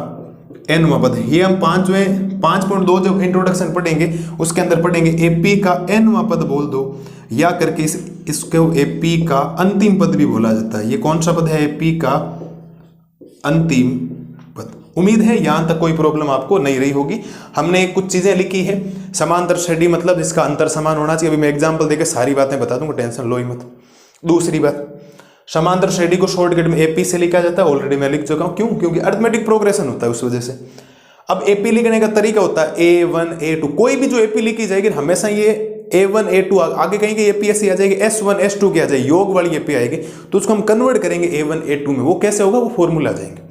nवां पद, ये हम 5.2 जब इंट्रोडक्शन पढ़ेंगे उसके अंदर पढ़ेंगे। एपी का nवां पद बोल दो, या करके इसको एपी का अंतिम पद भी बोला जाता है। ये कौन सा पद है? एपी का अंतिम पद। उम्मीद है यहां तक कोई प्रॉब्लम आपको नहीं रही होगी। हमने कुछ चीजें लिखी है, समांतर श्रेणी मतलब इसका अंतर समान होना चाहिए। अभी मैं एग्जाम्पल देकर सारी बातें बता दूंगा, टेंशन लो ही मत। दूसरी बात, समांतर श्रेणी को शॉर्टकट में एपी से लिखा जाता है। ऑलरेडी मैं लिख चुका हूं, क्यों? क्योंकि अरिथमेटिक प्रोग्रेशन होता है उस वजह से। अब एपी लिखने का तरीका होता है A1 A2। कोई भी जो एपी लिखी जाएगी हमेशा ये A1 A2 आगे कहीं की एपी ऐसी आ जाएगी, S1 S2 की आ जाएगी, योग वाली एपी आएगी, तो उसको हम कन्वर्ट करेंगे A1 A2 में। वो कैसे होगा? वो फॉर्मूला आ जाएंगे।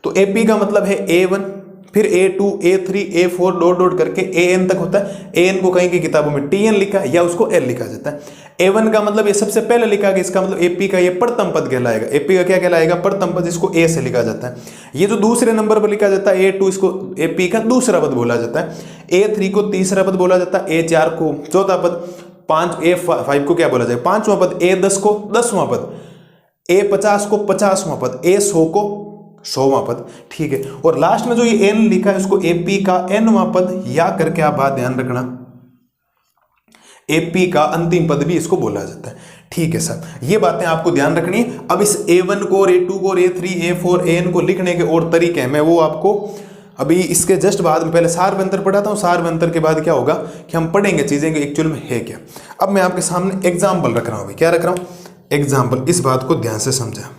तो एपी का मतलब है A1, फिर A2 A3 A4 dot dot करके AN तक होता है। AN को कहीं की किताबों में TN लिखा है या उसको L लिखा जाता है। A1 का मतलब ये सबसे पहले लिखा गया, इसका मतलब एपी का ये प्रथम पद कहलाएगा। एपी का क्या कहलाएगा? प्रथम पद, जिसको A से लिखा जाता है। ये जो दूसरे नंबर पर लिखा जाता है A2, इसको एपी का दूसरा पद बोला जाता है। A3 को तीसरा पद बोला जाता है, A4 को चौथा पद, A5 को क्या बोला जाए? 5वां पद, A10 को 10वां पद, A50 को 50वां पद, A100 को 100वां पद। ठीक है, और लास्ट में जो ये N लिखा है उसको एपी का nवां पद, या करके आप बात ध्यान रखना, एपी का अंतिम पद भी इसको बोला जाता है। ठीक है सर, ये बातें आपको ध्यान रखनी है। अब इस A1 को और A2 को और A3 A4 AN को लिखने के और तरीके हैं, मैं वो आपको अभी इसके जस्ट बाद में पहले सार में अंतर पढ़ाता हूँ। सार में अंतर के बाद क्या होगा कि हम पढ़ेंगे चीजें कि एक्चुअल में है क्या। अब मैं आपके सामने एग्जाम्पल रख रहा हूँ। क्या रख रहा हूँ? एग्जाम्पल। इस बात को ध्यान से समझा।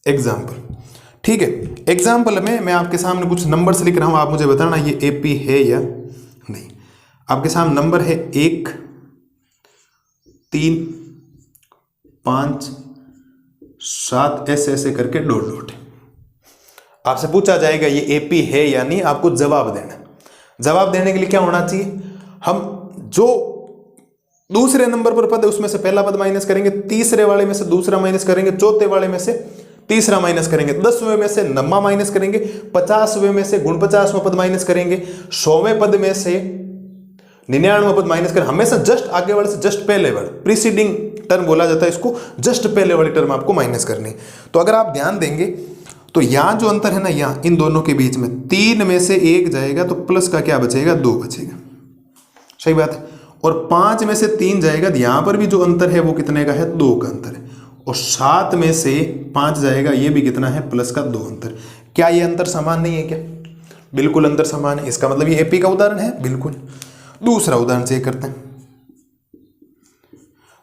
एग्जाम्पल, ठीक है। एग्जाम्पल में मैं आपके सामने कुछ नंबर्स लिख रहा हूं, आप मुझे बताना ये एपी है या नहीं। आपके सामने नंबर है 1 3 5 7 ऐसे ऐसे करके डॉट डॉट। आपसे पूछा जाएगा ये एपी है या नहीं, आपको जवाब देना। जवाब देने के लिए क्या होना चाहिए? हम जो दूसरे नंबर पर पद है उसमें से पहला पद माइनस करेंगे, तीसरे वाले में से दूसरा माइनस करेंगे, चौथे वाले में से तीसरा माइनस करेंगे, 10वें में से 9वां माइनस करेंगे, 50वें में से 49वां पद माइनस करेंगे, 100वें पद में से 99वां पद माइनस करेंगे। हमेशा जस्ट आगे वाले से जस्ट पहले वर्ड, प्रीसीडिंग टर्म बोला जाता है इसको, जस्ट पहले वाली टर्म आपको माइनस करनी। तो अगर आप ध्यान देंगे तो यहां जो अंतर है ना, यहां इन दोनों के बीच में 3 में से 1 जाएगा तो प्लस का क्या बचेगा? 2 बचेगा। सही बात है। और 5 में से 3 जाएगा तो यहां पर भी जो अंतर है वो कितने का है? 2 का अंतर है। और 7 में से 5 जाएगा, ये भी कितना है? प्लस का 2 अंतर। क्या ये अंतर समान नहीं है क्या? बिल्कुल अंतर समान है। इसका मतलब ये एपी का उदाहरण है, बिल्कुल। दूसरा उदाहरण चेक करते हैं।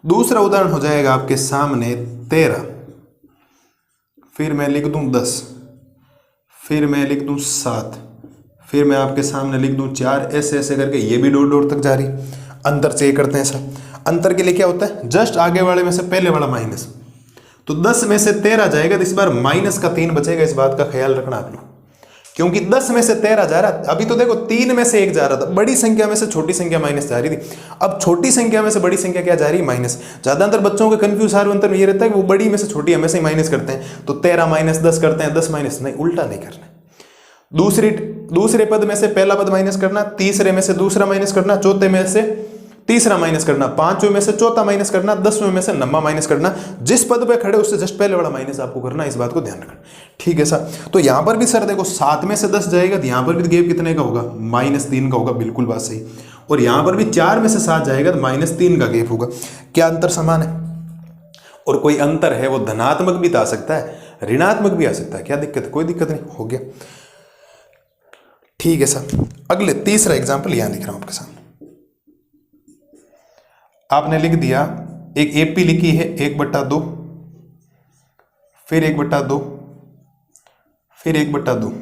दूसरा उदाहरण हो जाएगा आपके सामने 13, फिर मैं लिख दूं 10, फिर मैं लिख दूं 7, फिर मैं आपके सामने लिख दूं 4, ऐसे ऐसे करके ये भी डॉट डॉट तक जारी। अंतर चेक करते हैं सर। अंतर के लिए क्या होता है? जस्ट आगे वाले में से पहले वाला माइनस। तो 10 में से 13 जाएगा तो इस बार माइनस का 3 बचेगा। इस बात का ख्याल रखना आप लोग, क्योंकि 10 में से 13 जा रहा, अभी तो देखो 3 में से 1 जा रहा था, बड़ी संख्या में से छोटी संख्या माइनस जा रही थी। अब छोटी संख्या में से बड़ी संख्या क्या जा रही है? माइनस। ज्यादातर बच्चों के कंफ्यूज अंतर में ये रहता है कि वो बड़ी में से छोटी हमेशा ही माइनस करते हैं, तो 13 माइनस 10 करते हैं, 10 माइनस नहीं, उल्टा नहीं करना। दूसरे पद में से पहला पद माइनस करना, तीसरे में से दूसरा माइनस करना, चौथे में से तीसरा माइनस करना, पांचवें में से चौथा माइनस करना, 10वें में से नम्मा माइनस करना। जिस पद पे खड़े उससे जस्ट पहले वाला माइनस आपको करना, इस बात को ध्यान रखना। ठीक है सर, तो यहां पर भी सर देखो 7 में से 10 जाएगा तो यहां पर भी गैप कितने का होगा, -3 का होगा, बिल्कुल बात सही। और यहां पर भी 4 में से 7 जाएगा तो -3 का गैप होगा। क्या अंतर समान है? और कोई अंतर है वो धनात्मक भी तो आ सकता है, ऋणात्मक भी आ सकता है, क्या दिक्कत है? कोई दिक्कत नहीं, हो गया। ठीक है सर, अगले तीसरा एग्जाम्पल यहां लिख रहा हूं आपके सामने। आपने लिख दिया एक एपी लिखी है 1/2, फिर 1/2, फिर 1/2,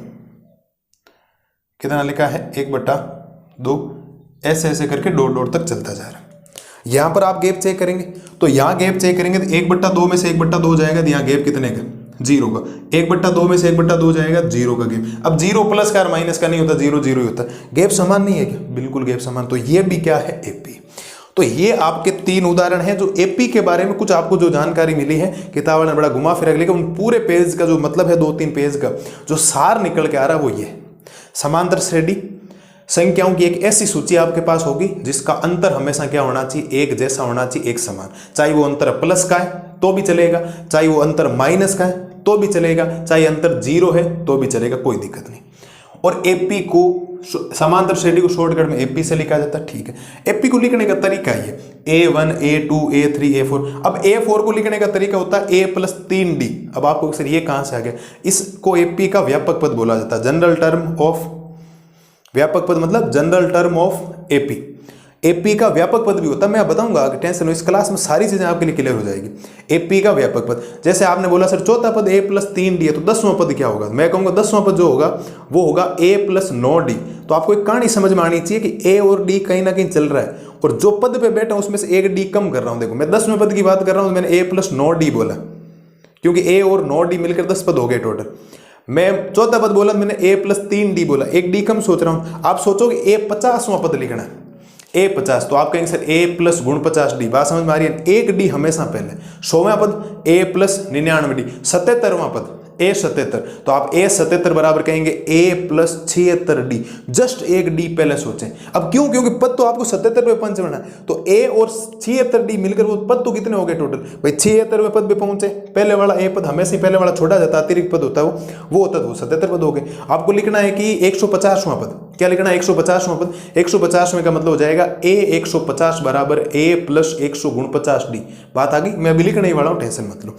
कितना लिखा है 1/2, ऐसे ऐसे करके डॉट डॉट तक चलता जा रहा है। यहां पर आप गैप चेक करेंगे तो यहां गैप चेक करेंगे तो 1/2 में से 1/2 जाएगा तो यहां गैप कितने का, 0 का। 1/2 में से 1/2 जाएगा 0 का गैप। अब 0 प्लस का और माइनस का नहीं होता, 0 0 ही होता। गैप समान नहीं है क्या? बिल्कुल गैप समान। तो ये भी क्या है, एपी। तो ये आपके 3 उदाहरण हैं जो एपी के बारे में कुछ आपको जो जानकारी मिली है, किताब वाले ने बड़ा घुमा फिरा, लेकिन उन पूरे पेज का जो मतलब है 2-3 पेज का जो सार निकल के आ रहा है वो ये। समांतर श्रेणी संख्याओं की एक ऐसी सूची आपके पास होगी जिसका अंतर हमेशा क्या होना चाहिए, एक जैसा होना चाहिए, एक समान। चाहे वो अंतर प्लस का है तो भी चलेगा, चाहे वो अंतर माइनस का है तो भी चलेगा, चाहे अंतर 0 है तो भी चलेगा, कोई दिक्कत नहीं। और एपी को, समांतर श्रेणी को शॉर्टकट में एपी से लिखा जाता है। ठीक है, एपी को लिखने का तरीका ये A1 A2 A3 A4। अब A4 को लिखने का तरीका होता है A+3D। अब आपको सर ये कहां से आ गया, इसको एपी का व्यापक पद बोला जाता है, जनरल टर्म ऑफ, व्यापक पद मतलब general term of AP. AP का व्यापक पद भी होता है, मैं बताऊंगा आगे, टेंशन लो, इस क्लास में सारी चीजें आपके लिए क्लियर हो जाएगी। एपी का व्यापक पद, जैसे आपने बोला सर चौथा पद A+3D है तो 10वां पद क्या होगा, मैं कहूंगा 10वां पद जो होगा वो होगा A+9D। तो आपको एक कहानी समझ में आनी चाहिए कि ए और डी कहीं ना कहीं चल रहा है और जो पद पे बैठा उसमें से एक डी कम कर रहा हूं। देखो मैं 10वें पद की बात कर रहा हूं, मैंने A+9D बोला क्योंकि ए और 9D मिलकर 10 पद हो गए टोटल। मैं चौथा पद बोला, मैंने A+3D बोला, एक डी कम सोच रहा हूं। आप सोचोगे A50वां पद लिखना है, A50, तो आप कहेंगे सर A+50D, बात समझ में आ रही है? एक डी हमेशा पहले। 100वां पद A+99D, 77वां पद A77, तो आप A77 बराबर कहेंगे A+76D। जस्ट एक डी पहले सोचें। अब क्यों? क्योंकि पद तो आपको 77 पे पंच है, तो A और 76D मिलकर वो पद तो कितने हो गए टोटल भाई, 76वें पद पे पहुंचे। पहले वाला A पद हमेशा ही पहले वाला छोड़ा जाता है, अतिरिक्त पद होता है वो होता है, वो 77 पद हो गए। आपको लिखना है कि 150वां पद, क्या लिखना है 150वां पद। 150वें का मतलब हो जाएगा A150 बराबर A+149D। बात आ गई, मैं अभी लिखने ही वाला हूं, टेंशन मत लो।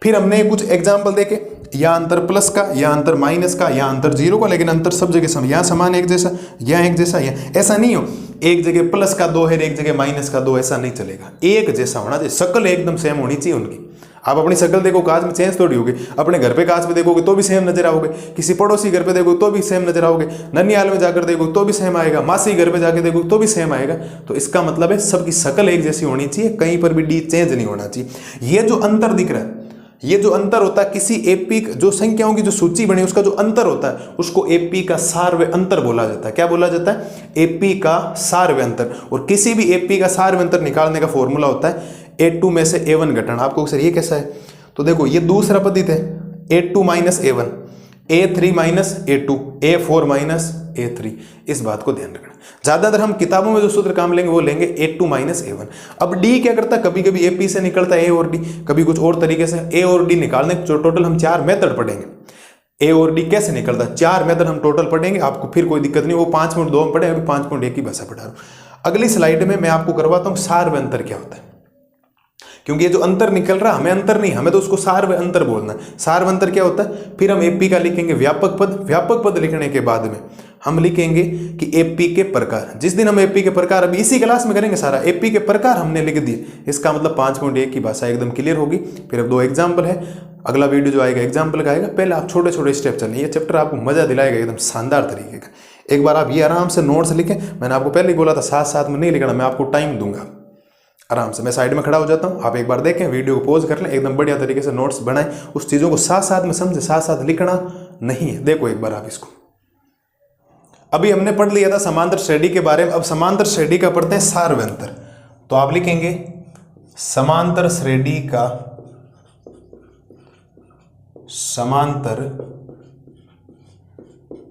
फिर हमने कुछ एग्जाम्पल देखे, या अंतर प्लस का, या अंतर माइनस का, या अंतर 0 का, लेकिन अंतर सब जगह समान, यहाँ समान एक जैसा, यहाँ एक जैसा, यहाँ ऐसा नहीं हो एक जगह प्लस का 2 है एक जगह माइनस का 2, ऐसा नहीं चलेगा, एक जैसा होना चाहिए, शक्ल एकदम सेम होनी चाहिए उनकी। आप अपनी शक्ल देखो कांच में चेंज थोड़ी होगी, अपने घर पे कांच में देखोगे तो भी सेम नजर आओगे, किसी पड़ोसी घर पे देखो तो भी सेम नजर आओगे, ननियाल में जाकर देखो तो भी सेम आएगा, मासी घर पे जाकर देखो तो भी सेम आएगा। तो इसका मतलब है सबकी शक्ल एक जैसी होनी चाहिए, कहीं पर भी डी चेंज नहीं होना चाहिए। ये जो अंतर दिख रहा है, ये जो अंतर होता है किसी एपी, जो संख्याओं की जो सूची बनी उसका जो अंतर होता है उसको एपी का सार्वय अंतर बोला जाता है। क्या बोला जाता है? एपी का सार्वय अंतर। और किसी भी एपी का सार्वय अंतर निकालने का फॉर्मूला होता है A2 में से A1 घटाना। आपको सर ये कैसा है, तो देखो ये दूसरा पदित है, A2 minus A1, A3 minus A2, A4 minus A3। इस बात को ध्यान रखना। ज्यादातर हम किताबों में जो सूत्र काम लेंगे वो लेंगे A2 माइनस A1। अब D क्या करता है, कभी कभी एपी से निकलता है A और D, कभी कुछ और तरीके से। A और D निकालने जो टोटल हम 4 मेथड पढ़ेंगे। A और D कैसे निकलता है, 4 मेथड हम टोटल पढ़ेंगे, आपको फिर कोई दिक्कत नहीं। वो 5.2 में पढ़े, अभी 5.1 की भाषा पढ़ा रहा हूं। अगली स्लाइड में मैं आपको करवाता हूं सार्वय अंतर क्या होता है, क्योंकि ये जो अंतर निकल रहा हमें अंतर नहीं, हमें तो उसको सार्वय अंतर बोलना है। सार्वय अंतर क्या होता है, फिर हम एपी का लिखेंगे व्यापक पद। व्यापक पद लिखने के बाद में हम लिखेंगे कि एपी के प्रकार। जिस दिन हम एपी के प्रकार, अभी इसी क्लास में करेंगे सारा, एपी के प्रकार हमने लिख दिए, इसका मतलब 5.1 की भाषा एकदम क्लियर होगी। फिर अब 2 एग्जाम्पल है, अगला वीडियो जो आएगा एग्जाम्पल का आएगा। पहले आप छोटे छोटे स्टेप चलें, ये चैप्टर आपको मजा दिलाएगा एकदम शानदार तरीके का। एक बार आप ये आराम से नोट्स लिखें, मैंने आपको पहले ही बोला था साथ साथ में नहीं लिखना, मैं आपको टाइम दूंगा आराम से। मैं साइड में खड़ा हो जाता हूँ, आप एक बार देखें, वीडियो को पॉज कर लें, एकदम बढ़िया तरीके से नोट्स बनाएं, उस चीज़ों को साथ साथ में समझे, साथ साथ लिखना नहीं है। देखो एक बार आप इसको, अभी हमने पढ़ लिया था समांतर श्रेणी के बारे में, अब समांतर श्रेणी का पढ़ते हैं सार्वय अंतर। तो आप लिखेंगे समांतर श्रेणी का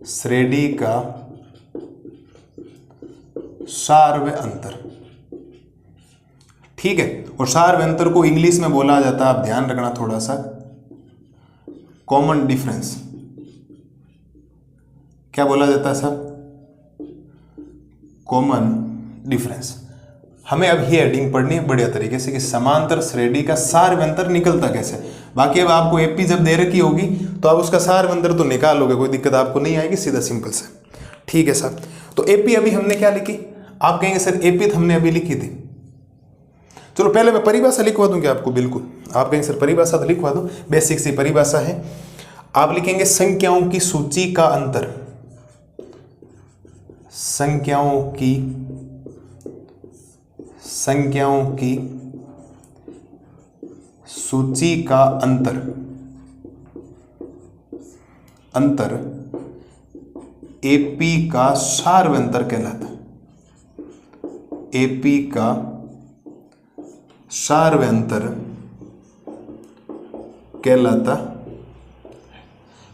श्रेणी का सार्व अंतर। ठीक है, और सार्व अंतर को इंग्लिश में बोला जाता है, आप ध्यान रखना थोड़ा सा, कॉमन डिफरेंस। क्या बोला जाता है सर? Common difference. हमें अब ये हेडिंग पढ़नी है बढ़िया तरीके से कि समांतर श्रेणी का सार्व अंतर निकलता कैसे। बाकी अब आपको एपी जब दे रखी होगी तो आप उसका सार्व अंतर तो निकालोगे, कोई दिक्कत आपको नहीं आएगी, सीधा सिंपल से। ठीक है सर, तो एपी अभी हमने क्या लिखी? आप कहेंगे सर एपी हमने अभी लिखी थी। चलो पहले मैं परिभाषा लिखवा दूंगी आपको, बिल्कुल। आप कहेंगे सर परिभाषा तो लिखवा दो, बेसिक सी परिभाषा है। आप लिखेंगे संख्याओं की सूची का अंतर, संख्याओं की सूची का अंतर एपी का सार्व अंतर कहलाता। एपी का सार्व अंतर कहलाता।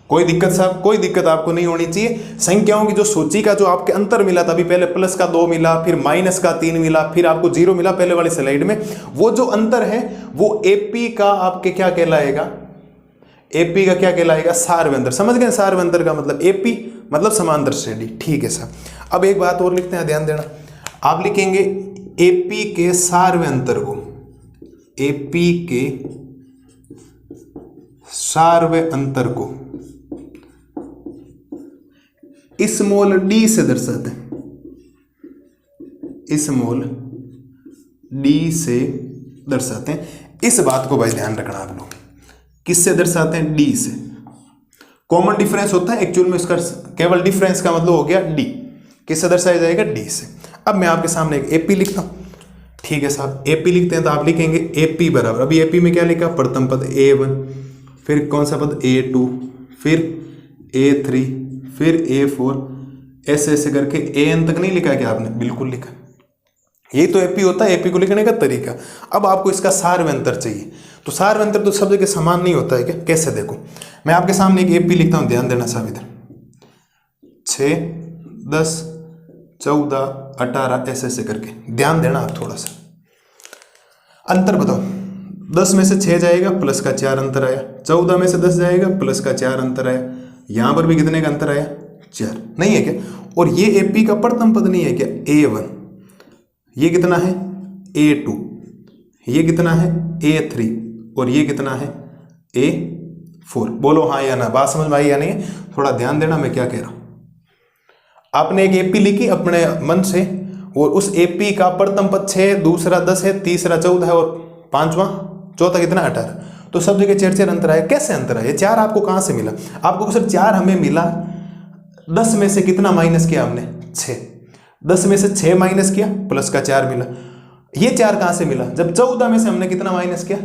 कोई दिक्कत साहब? कोई दिक्कत आपको नहीं होनी चाहिए। संख्याओं की जो सूची का जो आपके अंतर मिला था, अभी पहले प्लस का 2 मिला, फिर माइनस का 3 मिला, फिर आपको 0 मिला पहले वाली स्लाइड में, वो जो अंतर है वो एपी का आपके क्या कहलाएगा? एपी का क्या कहलाएगा? सार्व अंतर। समझ गए सार्व अंतर का मतलब? एपी मतलब समांतर श्रेणी। ठीक है सर, अब एक बात और लिखते हैं, ध्यान देना। आप लिखेंगे एपी के सार्व अंतर को, एपी के सार्व अंतर को स्मॉल डी से दर्शाते हैं, स्मॉल डी से दर्शाते हैं। इस बात को भाई ध्यान रखना आप लोग, किससे दर्शाते हैं? डी से। कॉमन डिफरेंस होता है एक्चुअल में, इसका केवल डिफरेंस का मतलब हो गया डी। किससे दर्शाया जाएगा? डी से। अब मैं आपके सामने एक एपी लिखता हूं। ठीक है साहब, एपी लिखते हैं तो आप लिखेंगे एपी बराबर, अभी एपी में क्या लिखा? प्रथम पद A1, फिर कौन सा पद? A2, फिर A3, फिर A4, ऐसे ऐसे करके AN तक नहीं लिखा क्या आपने? बिल्कुल लिखा। यही तो एपी होता है, एपी को लिखने का तरीका। अब आपको इसका सार्व अंतर चाहिए, तो सार्व अंतर तो सब जगह समान नहीं होता है क्या? कैसे? देखो, मैं आपके सामने एक एपी लिखता हूं, ध्यान देना साहब। इधर 6, 10, 14, 18 ऐसे ऐसे करके ध्यान देना आप थोड़ा सा। अंतर बताओ, 10 में से 6 जाएगा, प्लस का 4 अंतर आया। 14 में से 10 जाएगा, प्लस का 4 अंतर आया। यहां पर भी कितने का अंतर आया? 4। नहीं है क्या? और ये एपी का प्रथम पद नहीं है क्या? A1। ये कितना है? A2। ये कितना है? A3। और ये कितना है? A4। बोलो हाँ या ना, बात समझ में आई या नहीं? थोड़ा ध्यान देना मैं क्या कह रहा हूं। आपने एक एपी लिखी अपने मन से, और उस एपी का प्रथम पद 6, दूसरा 10 है, तीसरा 14 है, और चौथा कितना? 18। तो सब जगह 4 अंतर आया। कैसे अंतर आया? 4 आपको कहां से मिला? आपको सर 4 हमें मिला, 10 में से कितना माइनस किया हमने? 6। 10 में से 6 माइनस किया, प्लस का 4 मिला। ये 4 कहां से मिला? जब 14 में से हमने कितना माइनस किया?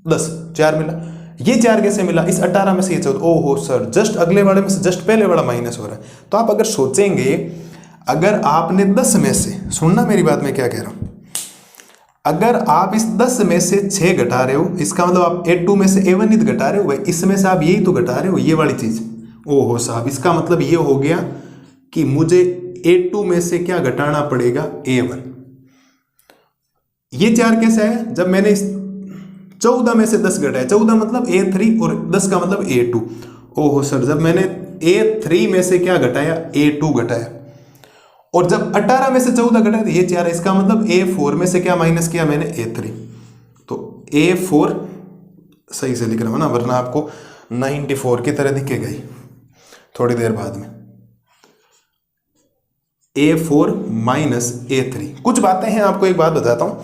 10, 4 मिला। ये 4 कैसे मिला? इस 18 में से ये 14। ओहो सर, जस्ट अगले वाले में से जस्ट पहले वाला माइनस हो रहा है। तो आप अगर सोचेंगे, अगर आपने 10 में से, सुनना मेरी बात मैं क्या कह रहा हूं, अगर आप इस 10 में से 6 घटा रहे हो, इसका मतलब आप A2 में से A1 ही तो घटा रहे हो भाई, इसमें से आप यही तो घटा रहे हो, ये वाली चीज। ओहो साहब, इसका मतलब ये हो गया कि मुझे A2 में से क्या घटाना पड़ेगा? A1। ये 4 कैसे आया? जब मैंने इस 14 में से 10 घटाया, 14 मतलब A3 और 10 का मतलब A2। ओहो सर, जब मैंने A3 में से क्या घटाया? A2 घटाया, और जब 18 में से 14 घटाया तो ये 4 है। इसका मतलब A4 में से क्या माइनस किया मैंने? A3। तो A4 सही से लिख रहा हूं ना, वरना आपको 94 की तरह दिखेगा ही थोड़ी देर बाद में। A4 minus A3। कुछ बातें हैं, आपको एक बात बताता हूं।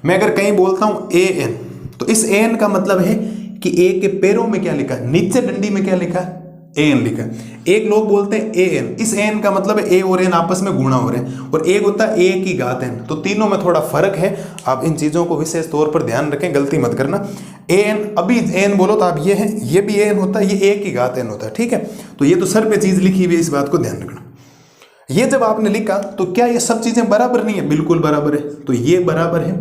मैं अगर कहीं बोलता हूं AN, तो इस AN का मतलब है कि A के पैरों में क्या लिखा है? नीचे डंडी में क्या लिखा है? AN लिखा है। एक लोग बोलते हैं AN, इस AN का मतलब है A और N आपस में गुणा हो रहे हैं, और एक होता है A की घात N। तो तीनों में थोड़ा फर्क है, आप इन चीजों को विशेष तौर पर ध्यान रखें, गलती मत करना। AN, अभी AN बोलो तो आप ये है, ये भी AN होता है, ये A की घात N होता है। ठीक है, तो ये तो सर पे चीज लिखी हुई है, इस बात को ध्यान रखना। ये जब आपने लिखा तो क्या ये सब चीजें बराबर नहीं है? बिल्कुल बराबर है। तो ये बराबर है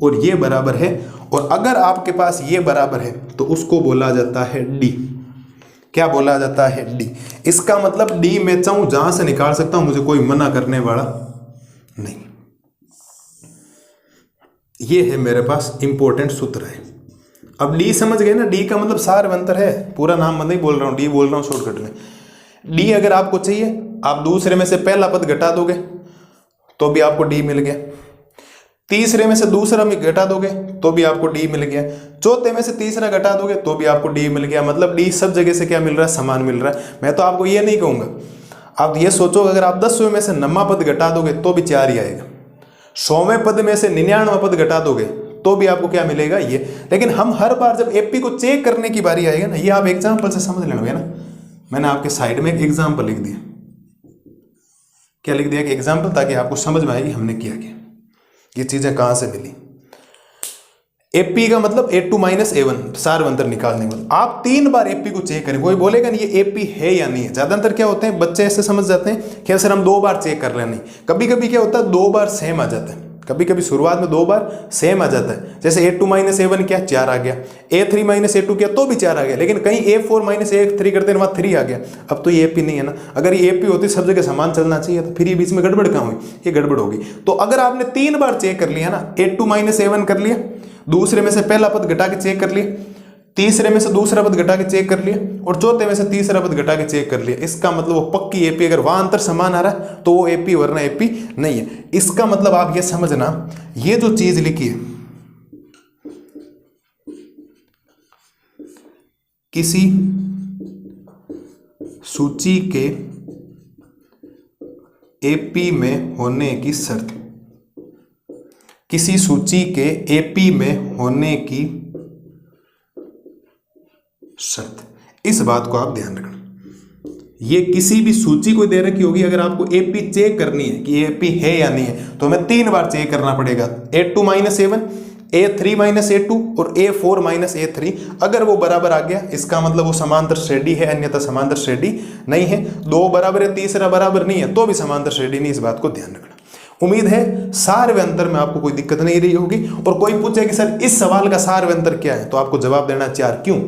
और ये बराबर है, और अगर आपके पास ये बराबर है तो उसको बोला जाता है D। क्या बोला जाता है? डी। इसका मतलब डी मैं चाहूं जहां से निकाल सकता हूं, मुझे कोई मना करने वाला नहीं। ये है मेरे पास इंपॉर्टेंट सूत्र है। अब डी समझ गए ना, डी का मतलब सार्वंतर है, पूरा नाम नहीं बोल रहा हूं, डी बोल रहा हूं शॉर्टकट में। डी अगर आपको चाहिए, आप दूसरे में से पहला पद घटा दोगे तो भी आपको डी मिल गया, तीसरे में से दूसरा में घटा दोगे तो भी आपको डी मिल गया, चौथे में से तीसरा घटा दोगे तो भी आपको डी मिल गया। मतलब डी सब जगह से क्या मिल रहा है? समान मिल रहा है। मैं तो आपको ये नहीं कहूंगा, आप ये सोचो अगर आप 10वें में से 9वां पद घटा दोगे तो भी 4 ही आएगा, 100वें पद में से 99वां पद घटा दोगे तो भी आपको क्या मिलेगा? ये। लेकिन हम हर बार जब एपी को चेक करने की बारी आएगा ना, ये आप एग्जाम्पल से समझ लेना ना, मैंने आपके साइड में एक एग्जाम्पल लिख दिया। क्या लिख दिया? कि एग्जाम्पल, ताकि आपको समझ में आएगी हमने किया क्या, ये चीजें कहां से मिली। एपी का मतलब A2 - A1 सार्वंतर निकालने के बाद आप 3 बार एपी को चेक करें। कोई बोलेगा नहीं ये एपी है या नहीं है। ज्यादातर क्या होते हैं, बच्चे ऐसे समझ जाते हैं कि सर हम 2 बार चेक कर रहे हैं। नहीं, कभी कभी क्या होता है 2 बार सेम आ जाता है, कभी कभी शुरुआत में 2 बार सेम आ जाता है। जैसे A2 - A1 क्या 4 आ गया, A3 - A2 क्या तो भी 4 आ गया, लेकिन कहीं A4 - A3 करते हैं वहां 3 आ गया। अब तो ये एपी नहीं है ना। अगर ये एपी होती सब जगह समान चलना चाहिए, तो फिर ये बीच में गड़बड़ कहां हुई? ये गड़बड़ होगी। तो अगर आपने 3 बार चेक कर लिया ना, A2 - A1 कर लिया, दूसरे में से पहला पद घटा के चेक कर लिया, तीसरे में से दूसरा पद घटा के चेक कर लिया, और चौथे में से तीसरा पद घटा के चेक कर लिया, इसका मतलब वो पक्की एपी। अगर वहां अंतर समान आ रहा है तो वो एपी, वरना एपी नहीं है। इसका मतलब आप ये समझना, ये जो चीज लिखी है, किसी सूची के एपी में होने की शर्त, किसी सूची के एपी में होने की शर्त, इस बात को आप ध्यान रखना। ये किसी भी सूची को दे रखी होगी, अगर आपको एपी चेक करनी है कि एपी है या नहीं है, तो हमें 3 बार चेक करना पड़ेगा। A2 - A1, A3 - A2 और A4 - A3। अगर वो बराबर आ गया, इसका मतलब वो समांतर श्रेणी है, अन्यथा समांतर श्रेणी नहीं है। 2 बराबर है, तीसरा बराबर नहीं है, तो भी समांतर श्रेणी नहीं। इस बात को ध्यान रखना। उम्मीद है सार्वंतर में आपको कोई दिक्कत नहीं रही होगी। और कोई पूछे कि सर इस सवाल का सार्वंतर क्या है, तो आपको जवाब देना 4। क्यों?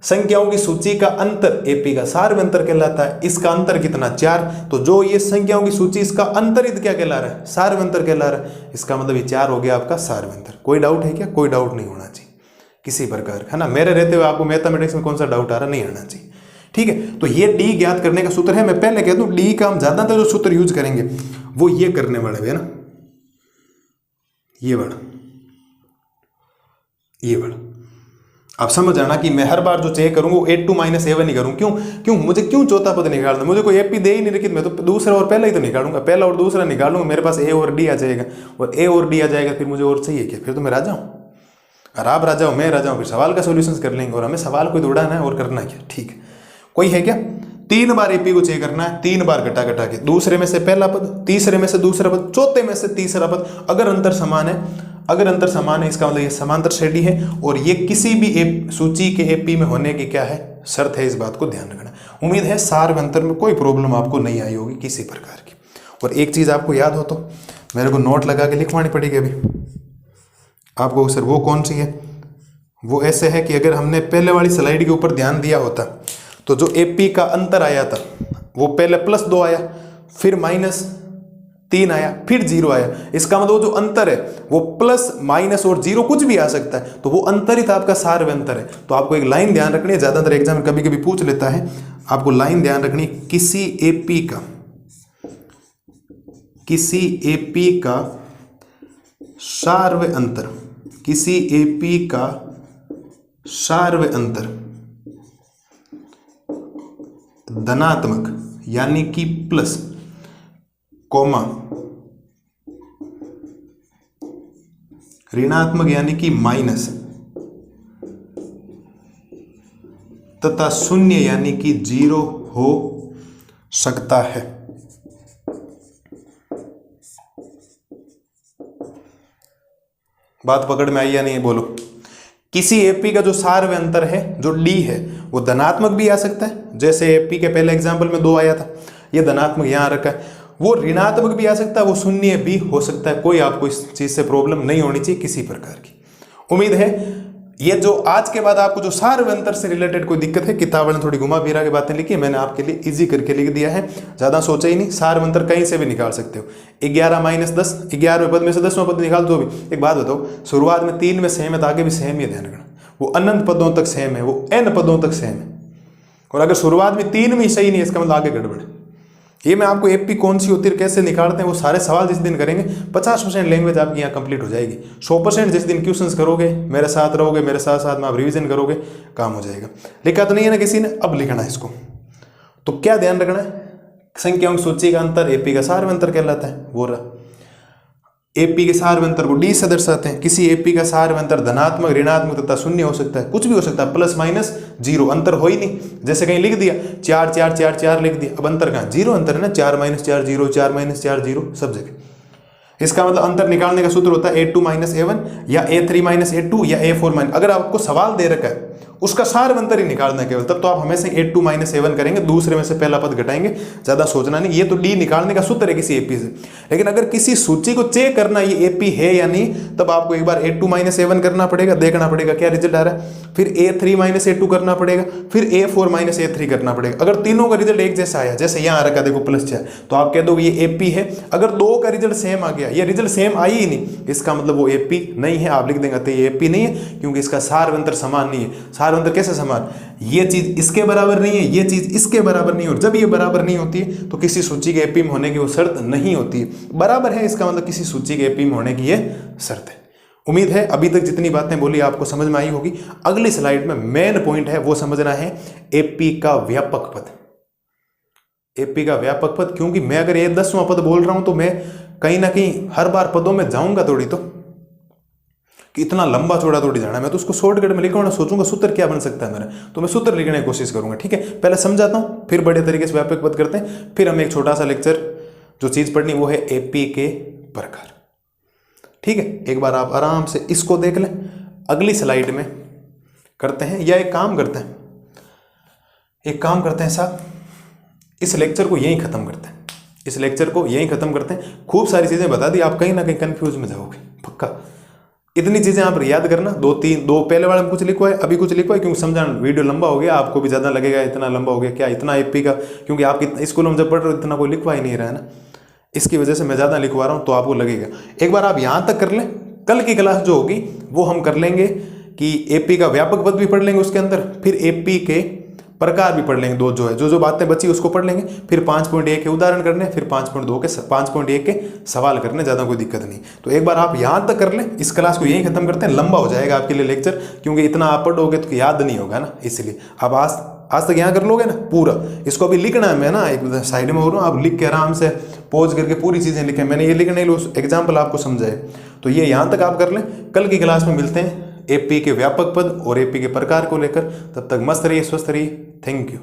संख्याओं की सूची का अंतर एपी का सार्वंतर कहलाता है। इसका अंतर कितना? 4। तो जो ये संख्याओं की सूची, इसका अंतरित क्या कहला रहा है? सार्वंतर कहला रहा है। इसका मतलब ये 4 हो गया आपका सार्वंतर। कोई डाउट है क्या? कोई डाउट नहीं होना चाहिए किसी प्रकार, है ना। मेरे रहते हुए आपको मैथमेटिक्स में कौन सा डाउट आ रहा, नहीं आना चाहिए। ठीक है, तो ये डी ज्ञात करने का सूत्र है। मैं पहले कह दूं, डी का हम ज्यादातर जो सूत्र यूज करेंगे वो ये करने वाले है ना, ये वाला, ये वाला। आप समझ आना कि मैं हर बार जो चेक करूंगा वो A2 - A1 ही करूँ। क्यों मुझे क्यों चौथा पद निकालना? मुझे कोई एपी दे ही नहीं रखी, मैं तो दूसरा और पहला ही तो निकालूंगा, पहला और दूसरा निकालूंगा, मेरे पास A और D आ जाएगा, और A और D आ जाएगा, फिर मुझे और चाहिए क्या? फिर तो मैं राजा हूँ। और आप राजा हो, मैं राजा हूँ, फिर सवाल का सोल्यूशन कर लेंगे, और हमें सवाल को दौड़ाना है और करना क्या? ठीक है, कोई है क्या? 3 बार एपी को चेक करना है, 3 बार घटा घटा के, दूसरे में से पहला पद, तीसरे में से दूसरा पद, चौथे में से तीसरा पद। अगर अंतर समान है, अगर अंतर समान है, इसका मतलब ये समांतर श्रेणी है, और ये किसी भी सूची के एपी में होने की क्या है? शर्त है। इस बात को ध्यान रखना। उम्मीद है सार्वंतर में कोई प्रॉब्लम आपको नहीं आई होगी किसी प्रकार की। और एक चीज आपको याद हो तो मेरे को नोट लगा के लिखवानी पड़ेगी अभी आपको। सर वो कौन सी है? वो ऐसे है कि अगर हमने पहले वाली स्लाइड के ऊपर ध्यान दिया होता तो जो एपी का अंतर आया था वो पहले +2 आया, फिर -3 आया, फिर 0 आया। इसका मतलब जो अंतर है वो प्लस, माइनस और 0 कुछ भी आ सकता है, तो वो अंतरित आपका सार्वंतर है। तो आपको एक लाइन ध्यान रखनी है, ज्यादातर एग्जाम में कभी कभी पूछ लेता है, आपको लाइन ध्यान रखनी, किसी एपी का सार्वंतर, किसी एपी का सार्वंतर धनात्मक यानी कि प्लस, कोमा ऋणात्मक यानी कि माइनस, तथा शून्य यानी कि 0 हो सकता है। बात पकड़ में आई या नहीं? बोलो। किसी एपी का जो सार्वंतर है, जो डी है, वो धनात्मक भी आ सकता है, जैसे एपी के पहले एग्जाम्पल में 2 आया था, ये धनात्मक यहां रखा है। वो ऋणात्मक भी आ सकता है, वो शून्य भी हो सकता है। कोई आपको इस चीज से प्रॉब्लम नहीं होनी चाहिए किसी प्रकार की। उम्मीद है ये जो आज के बाद आपको जो सार्वंतर से रिलेटेड कोई दिक्कत है, किताब ने थोड़ी घुमा फिरा के बातें लिखी है, मैंने आपके लिए इजी करके लिख दिया है, ज़्यादा सोचा ही नहीं। सार्वंतर कहीं से भी निकाल सकते हो। 11 - 10, 11वें पद में से 10वां पद निकाल दो भी। एक बात बताओ, शुरुआत में 3 में सेम है तो आगे भी सेम ही है, ध्यान रखना। वो अनंत पदों तक सेम है, वो n पदों तक सेम है। और अगर शुरुआत में 3 में सही नहीं है, इसका मतलब आगे गड़बड़ है। ये मैं आपको एपी कौन सी होती है, कैसे निकालते हैं, वो सारे सवाल जिस दिन करेंगे 50% लैंग्वेज आपकी यहाँ कंप्लीट हो जाएगी। 100% जिस दिन क्वेश्चंस करोगे, मेरे साथ रहोगे, मेरे साथ साथ में आप रिवीजन करोगे, काम हो जाएगा। लिखा तो नहीं है ना किसी ने, अब लिखना है इसको। तो क्या ध्यान रखना है, संख्याओं की सूची का अंतर एपी का सार्वंतर कहलाता है। वो रहा एपी के सार्वंतर को डी से दर्शाते हैं। किसी एपी का सार्वंतर धनात्मक, ऋणात्मक तथा शून्य हो सकता है, कुछ भी हो सकता है, प्लस माइनस जीरो, अंतर हो ही नहीं। जैसे कहीं लिख दिया 4 4 4 4 लिख दिया, अब अंतर कहाँ, जीरो अंतर है ना, 4 - 4 0, 4 - 4 0 सब जगह। इसका मतलब अंतर निकालने का सूत्र होता है A2 - A1 या A3 - A2 या A4 - अगर आपको सवाल दे रखा है उसका सार्वंतर ही निकालना है केवल, तब तो आप हमेशा A2 - A1 करेंगे, दूसरे में से पहला पद घटाएंगे, ज्यादा सोचना नहीं। ये तो डी निकालने का सूत्र है किसी एपी से। लेकिन अगर किसी सूची को चेक करना ये एपी है या नहीं, तब आपको एक बार A2 - A1 करना पड़ेगा, देखना पड़ेगा क्या रिजल्ट आ रहा है, फिर A3 - A2 करना पड़ेगा, फिर A4 - A3 करना पड़ेगा। अगर तीनों का रिजल्ट एक जैसा आया, जैसे यहाँ आ रखा देखो +4, तो आप कह दोगे ये एपी है। अगर दो का रिजल्ट सेम आ गया, ये रिजल्ट सेम आई ही नहीं, इसका मतलब वो एपी नहीं है, आप लिख देंगे तो ये एपी नहीं है, क्योंकि इसका सार्वंतर समान नहीं है। सार्वंतर कैसे समान, ये चीज इसके बराबर नहीं है, ये चीज इसके बराबर नहीं है, और जब ये बराबर नहीं होती है तो किसी सूची के एपी में होने की वो शर्त नहीं होती है। बराबर है इसका मतलब किसी सूची के एपी में होने की ये शर्त है। उम्मीद है अभी तक जितनी बातें बोली आपको समझ में आई होगी। अगली स्लाइड में मेन पॉइंट है वो समझना है एपी का व्यापक पद। एपी का व्यापक पद, क्योंकि मैं अगर ये 10वां पद बोल रहा हूं तो मैं कहीं ना कहीं हर बार पदों में जाऊंगा थोड़ी, तो कि इतना लंबा चौड़ा थोड़ी जाना है, मैं तो उसको शॉर्टकट में लिखूंगा, सोचूंगा सूत्र क्या बन सकता है मेरा, तो मैं सूत्र लिखने की कोशिश करूंगा। ठीक है, पहले समझाता हूं, फिर बड़े तरीके से व्यापक पद करते हैं, फिर हम एक छोटा सा लेक्चर जो चीज पढ़नी वो है एपी के प्रकार। ठीक है, एक बार आप आराम से इसको देख लें, अगली स्लाइड में करते हैं, या एक काम करते हैं साहब, इस लेक्चर को यहीं खत्म करते हैं, इस लेक्चर को यहीं खत्म करते हैं। खूब सारी चीजें बता दी, आप कहीं ना कहीं कंफ्यूज में जाओगे पक्का। इतनी चीजें आप याद करना, दो पहले वाले में कुछ लिखवा है, अभी कुछ लिखवा है, क्योंकि समझाना वीडियो लंबा हो गया, आपको भी ज्यादा लगेगा, इतना लंबा हो गया क्या, इतना एपी का, क्योंकि आप स्कूल में जब पढ़ रहे हो इतना कोई लिखवा ही नहीं रहा है ना, इसकी वजह से मैं ज्यादा लिखवा रहा हूं, तो आपको लगेगा। एक बार आप यहां तक कर लें, कल की क्लास जो होगी वो हम कर लेंगे कि एपी का व्यापक पद भी पढ़ लेंगे उसके अंदर, फिर एपी के प्रकार भी पढ़ लेंगे, दो जो है जो बातें बची उसको पढ़ लेंगे, फिर 5.1 के उदाहरण करने, फिर 5.1 के सवाल करने, ज़्यादा कोई दिक्कत नहीं। तो एक बार आप यहाँ तक कर लें, इस क्लास को यहीं खत्म करते हैं, लंबा हो जाएगा आपके लिए लेक्चर, क्योंकि इतना आप पढ़ोगे तो याद नहीं होगा ना, इसलिए आप आज तक यहाँ कर लोगे ना पूरा। इसको अभी लिखना है, मैं ना एक साइड में हो रहा हूँ, आप लिख के आराम से पॉज करके पूरी चीज़ें लिखें, मैंने ये लिखने एग्जाम्पल आपको समझाए, तो ये यहाँ तक आप कर लें। कल की क्लास में मिलते हैं एपी के व्यापक पद और एपी के प्रकार को लेकर, तब तक मस्त रहिए, स्वस्थ रहिए, थैंक यू।